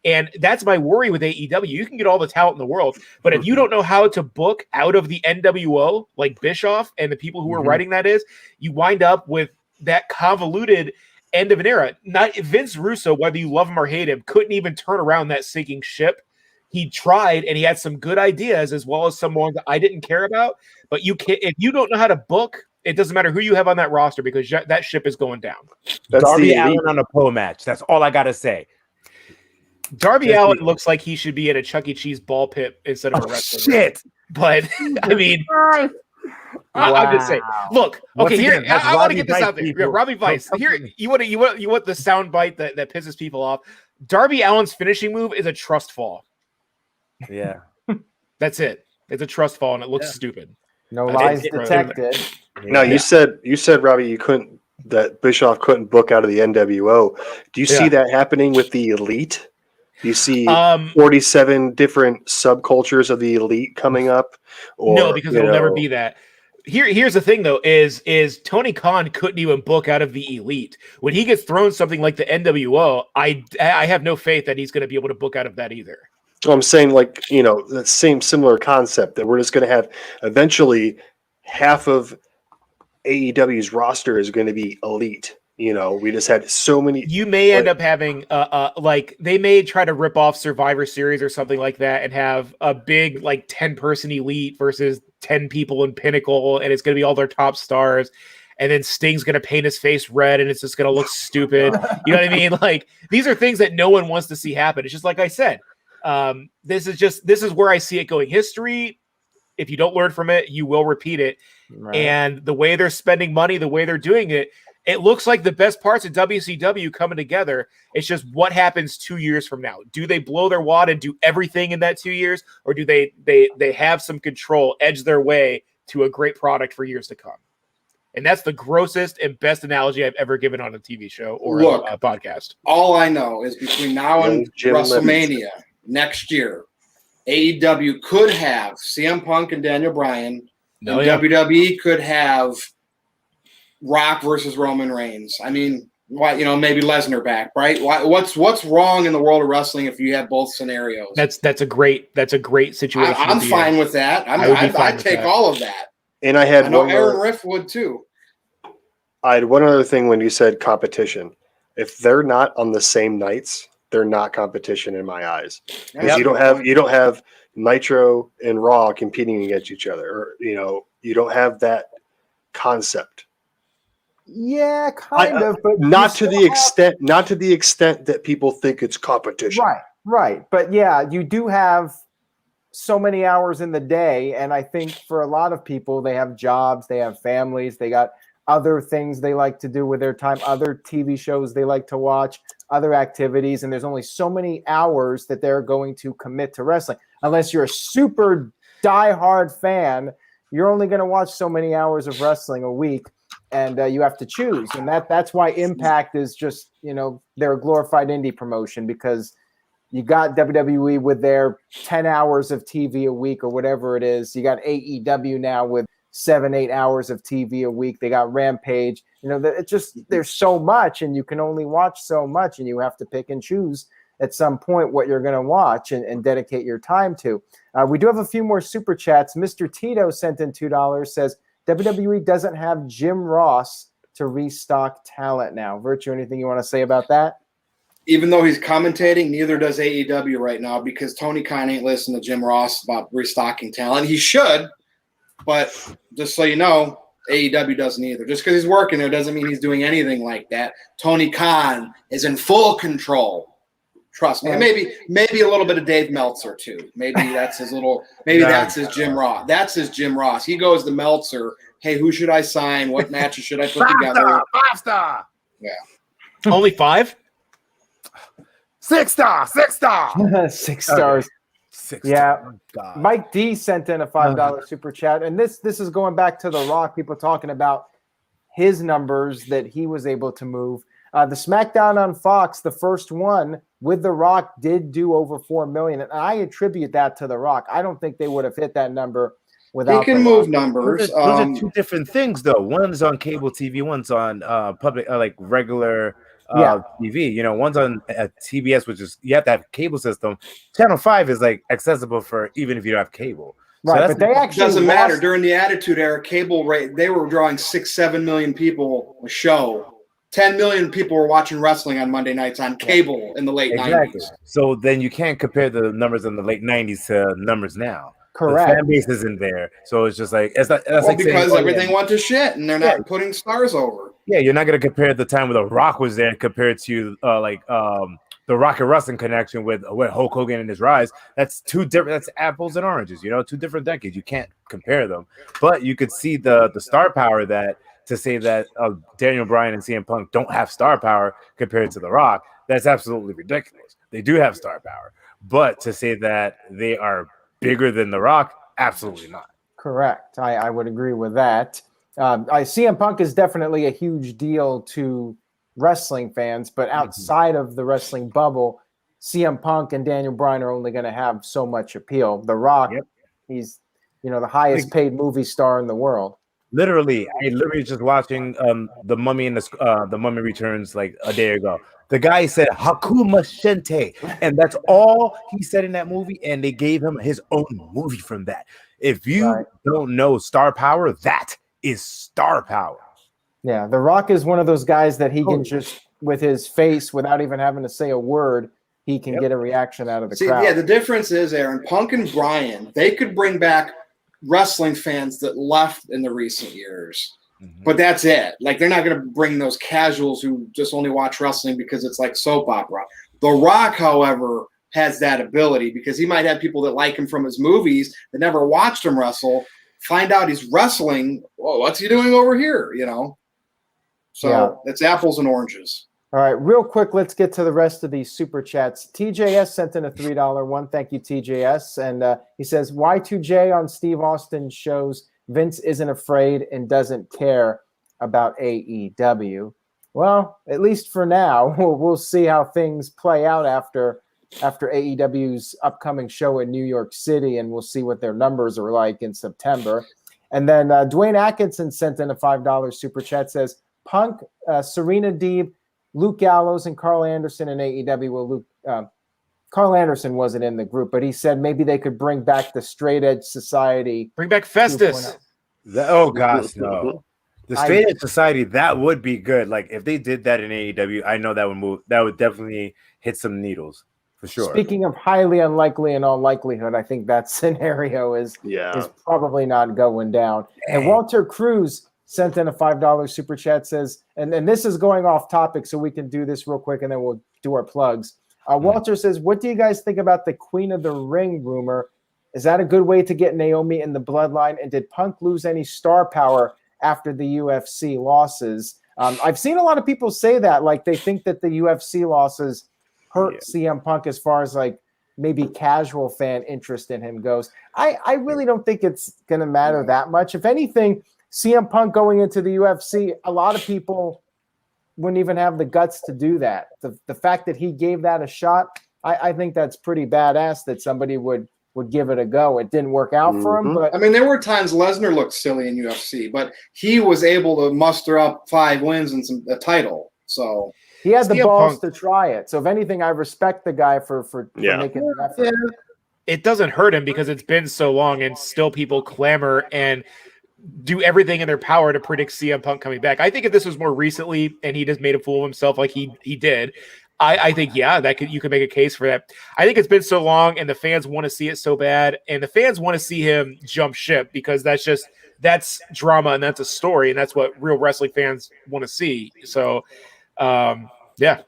And that's my worry with AEW. You can get all the talent in the world, but if you don't know how to book out of the NWO, like Bischoff and the people who are writing that is, you wind up with that convoluted end of an era. Not Vince Russo, whether you love him or hate him, couldn't even turn around that sinking ship. He tried, and he had some good ideas, as well as some ones that I didn't care about. But if you don't know how to book, it doesn't matter who you have on that roster, because that ship is going down. That's Darby Allin on a pole match. That's all I gotta say. Darby Allin looks like he should be in a Chuck E. Cheese ball pit instead of a wrestling. Shit. But I mean, I'm just saying. Look, okay, here I want to get this out there. Yeah, Robbie Vice. Here, you want the sound bite that pisses people off. Darby Allin's finishing move is a trust fall. Yeah, that's it. It's a trust fall, and it looks stupid. No lies detected. No, you said Robbie, that Bischoff couldn't book out of the NWO. Do you see that happening with the Elite? Do you see 47 different subcultures of the Elite coming up? Or, no, because it'll never be that. Here's the thing, though, is Tony Khan couldn't even book out of the Elite. When he gets thrown something like the NWO, I have no faith that he's going to be able to book out of that either. So I'm saying, the same similar concept that we're just going to have eventually half of AEW's roster is going to be Elite. We just had so many. You may end up having they may try to rip off Survivor Series or something like that and have a big 10-person Elite versus 10 people in Pinnacle, and it's going to be all their top stars. And then Sting's going to paint his face red, and it's just going to look stupid. You know what I mean? These are things that no one wants to see happen. It's just like I said. This is where I see it going. History, if you don't learn from it, you will repeat it. Right. And the way they're spending money, the way they're doing it, it looks like the best parts of WCW coming together. It's just what happens 2 years from now. Do they blow their wad and do everything in that 2 years, or do they have some control, edge their way to a great product for years to come? And that's the grossest and best analogy I've ever given on a TV show or a podcast. All I know is between now and WrestleMania next year, AEW could have CM Punk and Daniel Bryan, and WWE could have Rock versus Roman Reigns. I mean, why, maybe Lesnar back, right? What's wrong in the world of wrestling if you have both scenarios? That's a great situation. I'm fine with that. I'd take all of that. And I know Aaron Riff would too. I had one other thing when you said competition. If they're not on the same nights, they're not competition in my eyes. Because you don't have Nitro and Raw competing against each other, or you don't have that concept. Yeah, kind of, but not to the extent that people think it's competition. Right. But yeah, you do have so many hours in the day, and I think for a lot of people, they have jobs, they have families, they got other things they like to do with their time, other TV shows they like to watch, other activities, and there's only so many hours that they're going to commit to wrestling. Unless you're a super diehard fan, you're only going to watch so many hours of wrestling a week. And you have to choose, and that's why Impact is just they're a glorified indie promotion, because you got WWE with their 10 hours of TV a week or whatever it is. You got AEW now with 7-8 hours of TV a week. They got Rampage. It just there's so much, and you can only watch so much, and you have to pick and choose at some point what you're going to watch and dedicate your time to. We do have a few more super chats. Mr. Tito sent in $2. Says, WWE doesn't have Jim Ross to restock talent now. Virtue, anything you want to say about that? Even though he's commentating, neither does AEW right now, because Tony Khan ain't listening to Jim Ross about restocking talent. He should, but just so you know, AEW doesn't either. Just because he's working there doesn't mean he's doing anything like that. Tony Khan is in full control. Trust me. And maybe a little bit of Dave Meltzer too. Maybe that's his little. Maybe that's his Jim Ross. That's his Jim Ross. He goes to Meltzer. Hey, who should I sign? What matches should I put together? 5-star. Yeah. Only 5? 6-star. 6-star. 6 stars. 6 Yeah. stars. God. Mike D sent in a $5 super chat, and this is going back to The Rock. People talking about his numbers that he was able to move. The SmackDown on Fox, the first one with The Rock, did do over 4 million, and I attribute that to The Rock. I don't think they would have hit that number without. He can move numbers. Those are two different things, though. One's on cable TV, one's on public, like regular TV. One's on TBS, which is you have to have a cable system. Channel 5 is like accessible for even if you don't have cable. Right, so but they actually doesn't matter. During the Attitude Era, cable rate they were drawing 6-7 million people a show. 10 million people were watching wrestling on Monday nights on cable in the late 90s. So then you can't compare the numbers in the late 90s to numbers now. Correct. The fan base isn't there. So it's just like that's like because everything went to shit and they're not putting stars over. Yeah, you're not going to compare the time where The Rock was there compared to the Rock and Wrestling connection with Hulk Hogan and his rise. That's two different. That's apples and oranges. 2 different decades. You can't compare them. But you could see the star power that. To say that Daniel Bryan and CM Punk don't have star power compared to The Rock, that's absolutely ridiculous. They do have star power. But to say that they are bigger than The Rock, absolutely not. Correct. I would agree with that. CM Punk is definitely a huge deal to wrestling fans, but outside of the wrestling bubble, CM Punk and Daniel Bryan are only going to have so much appeal. The Rock, he's the highest paid movie star in the world. Literally, I literally just watching the Mummy and the Mummy Returns like a day ago. The guy said Hakuma Shente, and that's all he said in that movie. And they gave him his own movie from that. If you don't know star power, that is star power. Yeah, The Rock is one of those guys that he can just with his face, without even having to say a word, he can get a reaction out of the crowd. Yeah, the difference is, Aaron, Punk and Bryan, they could bring back wrestling fans that left in the recent years. But that's it. Like, they're not going to bring those casuals who just only watch wrestling because it's like soap opera. The Rock, however, has that ability because he might have people that like him from his movies that never watched him wrestle, find out he's wrestling. Whoa, what's he doing over here? So it's apples and oranges. All right, real quick, let's get to the rest of these super chats. TJS sent in a $3 one. Thank you, TJS. And he says, Y2J on Steve Austin shows Vince isn't afraid and doesn't care. about AEW. Well, at least for now, we'll see how things play out after AEW's upcoming show in New York City, and we'll see what their numbers are like in September. And then Dwayne Atkinson sent in a $5 super chat, says, Punk, Serena Deeb, Luke Gallows, and Carl Anderson in AEW. Well, Carl Anderson wasn't in the group, but he said maybe they could bring back the Straight Edge Society. Bring back Festus. Oh, gosh, no. The Straight Edge Society, that would be good. Like, if they did that in AEW, I know that would move. That would definitely hit some needles, for sure. Speaking of highly unlikely in all likelihood, I think that scenario is probably not going down. And Walter Cruz sent in a $5 super chat, says, and this is going off topic, so we can do this real quick, and then we'll do our plugs. Walter says, what do you guys think about the Queen of the Ring rumor? Is that a good way to get Naomi in the bloodline? And did Punk lose any star power after the UFC losses? I've seen a lot of people say that, like they think that the UFC losses hurt CM Punk as far as like maybe casual fan interest in him goes. I really don't think it's going to matter that much. If anything, CM Punk going into the UFC, a lot of people wouldn't even have the guts to do that. The fact that he gave that a shot, I think that's pretty badass that somebody would give it a go. It didn't work out for him, but I mean, there were times Lesnar looked silly in UFC, but he was able to muster up 5 wins and a title. So he had the balls to try it. So if anything, I respect the guy for making an effort. Yeah. It doesn't hurt him because it's been so long and still people clamor and do everything in their power to predict CM Punk coming back. I think if this was more recently and he just made a fool of himself like he did, I think, you could make a case for that. I think it's been so long and the fans want to see it so bad, and the fans want to see him jump ship because that's drama and that's a story, and that's what real wrestling fans want to see. So, yeah.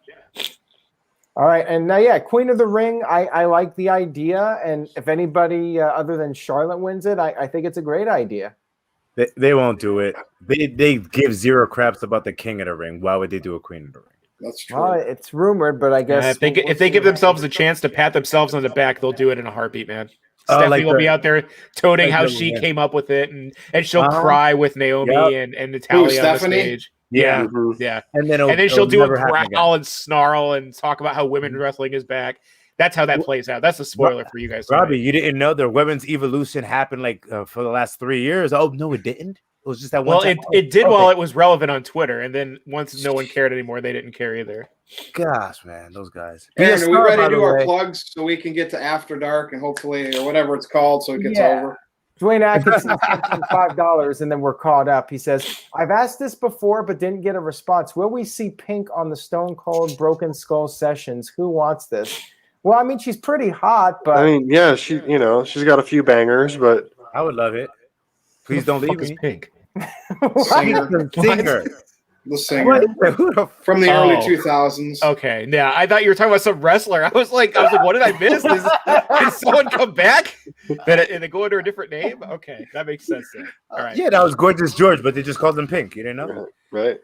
All right, and now, Queen of the Ring, I like the idea, and if anybody other than Charlotte wins it, I think it's a great idea. They won't do it. They give zero craps about the King of the Ring. Why would they do a Queen of the Ring? That's true. Well, it's rumored, but I guess if they give themselves a chance to pat themselves on the back, they'll do it in a heartbeat, man. Stephanie will be out there toting how she came up with it, and she'll cry with Naomi and Natalya on the stage. Yeah. And then she'll do a growl and snarl and talk about how women wrestling is back. That's how that plays out. That's a spoiler for you guys. Robbie, you didn't know the women's evolution happened for the last 3 years? Oh, no, it didn't? It was just that one time? It did while it was relevant on Twitter, and then once no one cared anymore, they didn't care either. Gosh, man, those guys. Aaron, are we ready to do our plugs so we can get to After Dark and hopefully, or whatever it's called, so it gets over? Dwayne Atkinson sent $5, and then we're caught up. He says, I've asked this before, but didn't get a response. Will we see Pink on the Stone Cold Broken Skull sessions? Who wants this? Well, I mean, she's pretty hot, but I mean, yeah, she's got a few bangers, but I would love it. Please don't leave me. Pink. Singer. The singer from the early 2000s. Okay, yeah, I thought you were talking about some wrestler. I was like, what did I miss? Did someone come back? And they go under a different name? Okay, that makes sense then. All right. Yeah, that was Gorgeous George, but they just called him Pink. You didn't know? Right.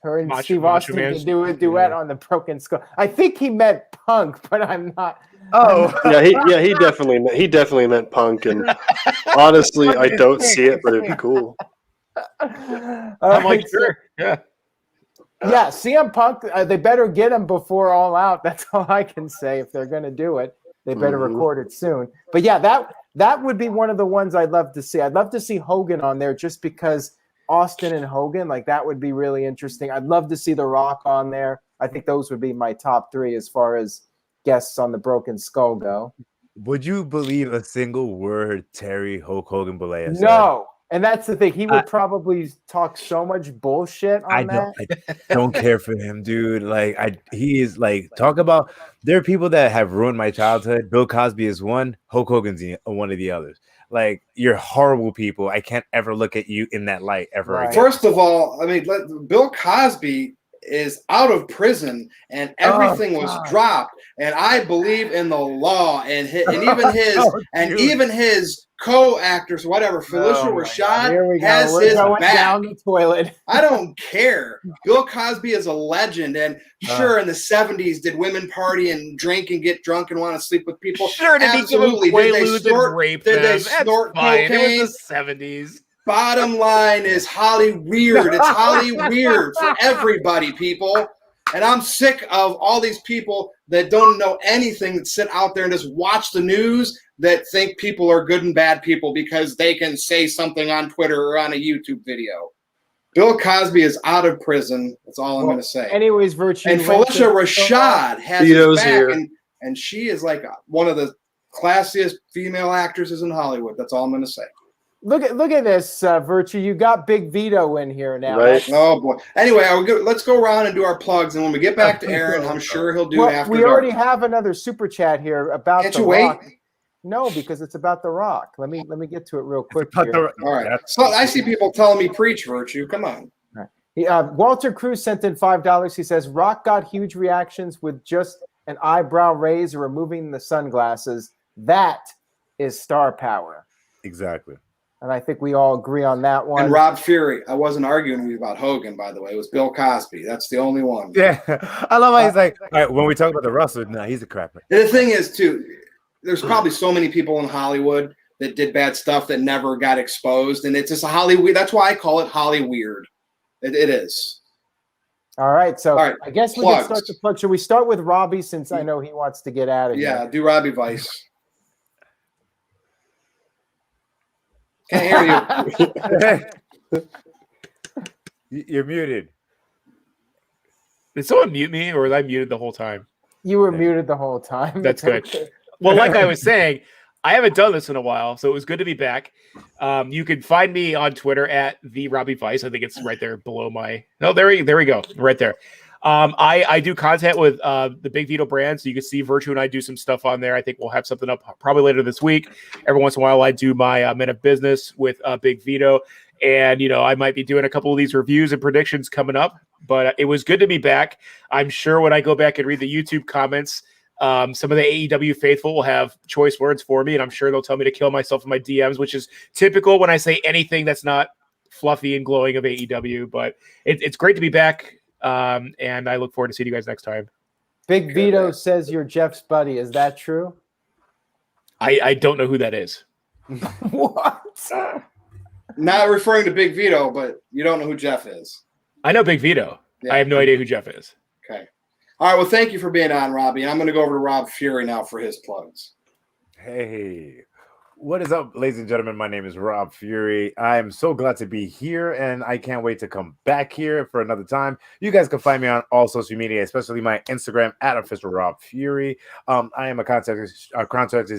Her and Steve Austin can do a duet on the Broken Skull. I think he meant Punk, but I'm not. Oh, he definitely meant Punk, and honestly, I don't see it, but it'd be cool. I'm like, sure, yeah. Yeah, CM Punk, they better get him before All Out. That's all I can say. If they're going to do it, they better record it soon. But yeah, that would be one of the ones I'd love to see. I'd love to see Hogan on there just because Austin and Hogan, like that would be really interesting. I'd love to see The Rock on there. I think those would be my top 3 as far as guests on the Broken Skull go. Would you believe a single word Terry Hulk Hogan Bollea said? No. And that's the thing. He would probably talk so much bullshit on that. I don't care for him, dude. He is talk about. There are people that have ruined my childhood. Bill Cosby is one. Hulk Hogan's one of the others. Like, you're horrible people. I can't ever look at you in that light ever again. First of all, I mean, Bill Cosby is out of prison and everything was dropped. And I believe in the law and even his co-actors, whatever. Felicia Rashad has his back. Down the toilet. I don't care. Bill Cosby is a legend, and sure, in the 70s, did women party and drink and get drunk and want to sleep with people? Sure, absolutely. Did they snort cocaine? It was the 70s. Bottom line is Holly Weird. It's Holly Weird for everybody, people. And I'm sick of all these people that don't know anything, that sit out there and just watch the news, that think people are good and bad people because they can say something on Twitter or on a YouTube video. Bill Cosby is out of prison. That's all I'm going to say. Anyways, Virtue. And Felicia Rashad has his back, and she is like one of the classiest female actresses in Hollywood. That's all I'm going to say. Look at this, Virtue. You got Big Vito in here now. Right. Oh boy. Anyway, let's go around and do our plugs, and when we get back to Aaron, I'm sure he'll do after. We already have another super chat here about Can't The you Rock. wait? No, because it's about The Rock. Let me get to it real quick. All right. So I see people telling me preach, Virtue. Come on. Walter Cruz sent in $5. He says Rock got huge reactions with just an eyebrow raise or removing the sunglasses. That is star power. Exactly. And I think we all agree on that one. And Rob Fury. I wasn't arguing with you about Hogan, by the way. It was Bill Cosby. That's the only one. Yeah. I love how he's like, all right, when we talk about the wrestler, no, he's a crapper. And the thing is, too, there's probably so many people in Hollywood that did bad stuff that never got exposed. And it's just a Hollywood. That's why I call it Holly Weird. It is. All right. So all right, I guess we can start the plug. Should we start with Robbie since I know he wants to get out of here? Yeah, do Robbie Vice. Can't hear you. You're muted. Did someone mute me, or was I muted the whole time? You were muted the whole time. That's good. Well, like I was saying, I haven't done this in a while, so it was good to be back. You can find me on Twitter at the Robbie Vice. I think it's right there below my. No, there we go, right there. I do content with the Big Vito brand, so you can see Virtue and I do some stuff on there. I think we'll have something up probably later this week. Every once in a while, I do my Men of Business with Big Vito, and I might be doing a couple of these reviews and predictions coming up. But it was good to be back. I'm sure when I go back and read the YouTube comments, some of the AEW faithful will have choice words for me, and I'm sure they'll tell me to kill myself in my DMs, which is typical when I say anything that's not fluffy and glowing of AEW. But it's great to be back. And I look forward to seeing you guys next time. Big Vito says you're Jeff's buddy. Is that true? I don't know who that is. What? Not referring to Big Vito, but you don't know who Jeff is. I know Big Vito. Yeah. I have no idea who Jeff is. Okay. All right. Well, thank you for being on, Robbie. And I'm going to go over to Rob Fury now for his plugs. Hey. What is up, ladies and gentlemen? My name is Rob Fury. I am so glad to be here, and I can't wait to come back here for another time. You guys can find me on all social media, especially my Instagram at official Rob Fury. I am a contracted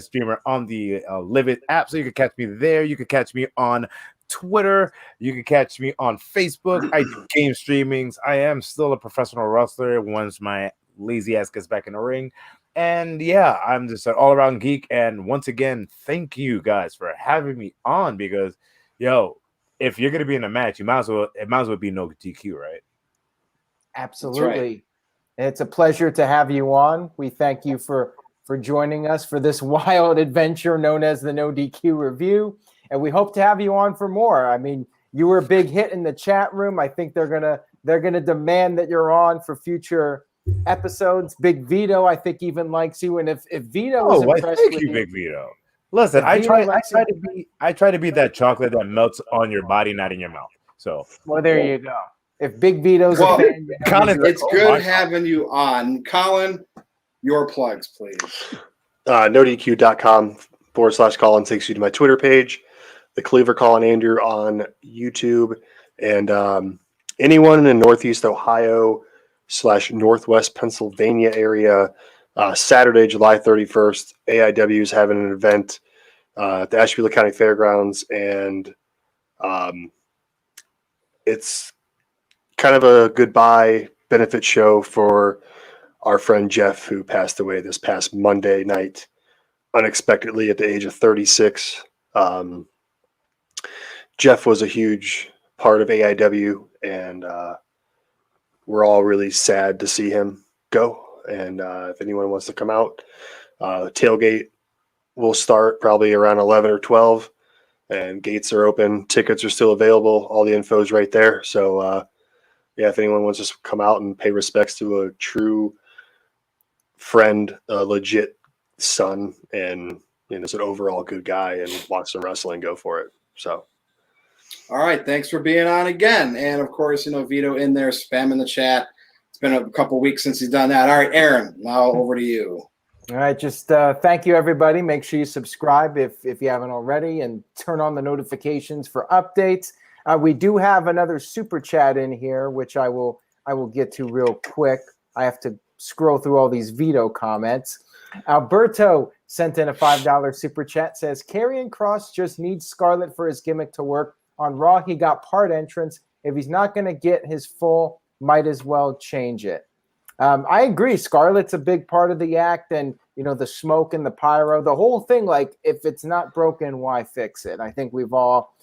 streamer on the Live It app, so you can catch me there. You can catch me on Twitter. You can catch me on Facebook. I do game streamings. I am still a professional wrestler once my lazy ass gets back in the ring. And yeah, I'm just an all-around geek. And once again, thank you guys for having me on, because, if you're gonna be in a match, it might as well be NoDQ, right? Absolutely. Right. It's a pleasure to have you on. We thank you for joining us for this wild adventure known as the NoDQ review, and we hope to have you on for more. I mean, you were a big hit in the chat room. I think they're gonna demand that you're on for future episodes. Big Vito, I think, even likes you, and if Vito was impressed with you, Big Vito. Listen, I try to be that chocolate that melts on your body, not in your mouth. So, well, there you go. If Big Vito's a fan, Colin, it's good having you on. Colin, your plugs, please. NoDQ.com/Colin takes you to my Twitter page, the Cleaver Colin Andrew on YouTube, and anyone in Northeast Ohio / Northwest Pennsylvania area, Saturday, July 31st, AEW is having an event at the Asheville County Fairgrounds, and it's kind of a goodbye benefit show for our friend Jeff, who passed away this past Monday night unexpectedly at the age of 36. Jeff was a huge part of AEW, and we're all really sad to see him go. And if anyone wants to come out, tailgate will start probably around 11 or 12, and gates are open. Tickets are still available. All the info is right there. So, if anyone wants to come out and pay respects to a true friend, a legit son, and just an overall good guy, and watch some wrestling, go for it. So, All right, thanks for being on again. And of course, Vito in there spamming the chat. It's been a couple weeks since he's done that. All right, Aaron, now over to you. All right, just thank you, everybody. Make sure you subscribe if you haven't already, and turn on the notifications for updates. We do have another super chat in here, which I will get to real quick. I have to scroll through all these Vito comments. Alberto sent in a $5 super chat. Says Karrion Kross just needs Scarlett for his gimmick to work. On Raw, he got part entrance. If he's not going to get his full, might as well change it. I agree. Scarlett's a big part of the act, and the smoke and the pyro, the whole thing. Like, if it's not broken, why fix it? I think we've all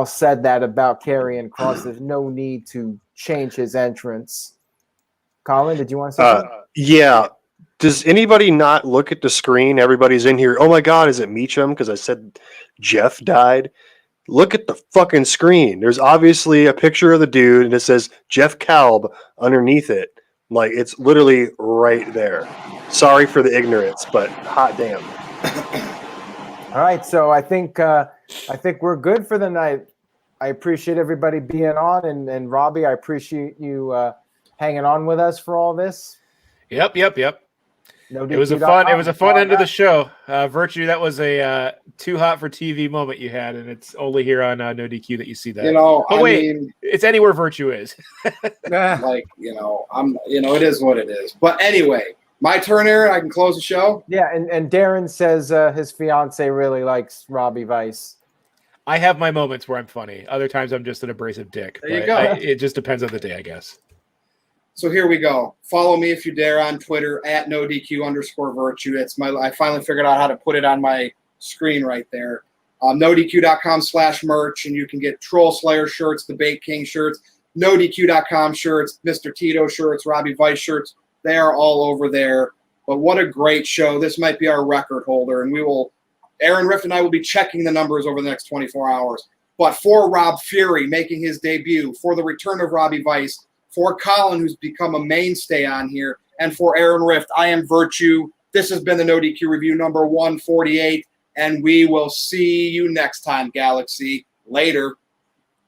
said that about Karrion Kross. There's no need to change his entrance. Colin, did you want to say something? Yeah. Does anybody not look at the screen? Everybody's in here. Oh my God, is it Meacham? Because I said Jeff died. Look at the fucking screen. There's obviously a picture of the dude, and it says Jeff Kalb underneath it. Like, it's literally right there. Sorry for the ignorance, but hot damn. All right, so I think we're good for the night. I appreciate everybody being on, and Robbie, I appreciate you hanging on with us for all this. Yep. No, It was a fun end of the show. Virtue, that was a too hot for TV moment you had, and it's only here on NoDQ that you see that. It's anywhere Virtue is. It is what it is. But anyway, my turn, Aaron. I can close the show. Yeah, and Darren says his fiance really likes Robbie Vice. I have my moments where I'm funny. Other times I'm just an abrasive dick. There you go. It just depends on the day, I guess. So here we go. Follow me if you dare on Twitter at NoDQ_virtue. I finally figured out how to put it on my screen right there. NoDQ.com/merch, and you can get Troll Slayer shirts, Debate King shirts, NoDQ.com shirts, Mr. Tito shirts, Robbie Vice shirts. They are all over there. But what a great show. This might be our record holder, and Aaron Rift and I will be checking the numbers over the next 24 hours. But for Rob Fury making his debut, for the return of Robbie Vice, for Colin, who's become a mainstay on here, and for Aaron Rift, I am Virtue. This has been the NoDQ review number 148, and we will see you next time, Galaxy. Later.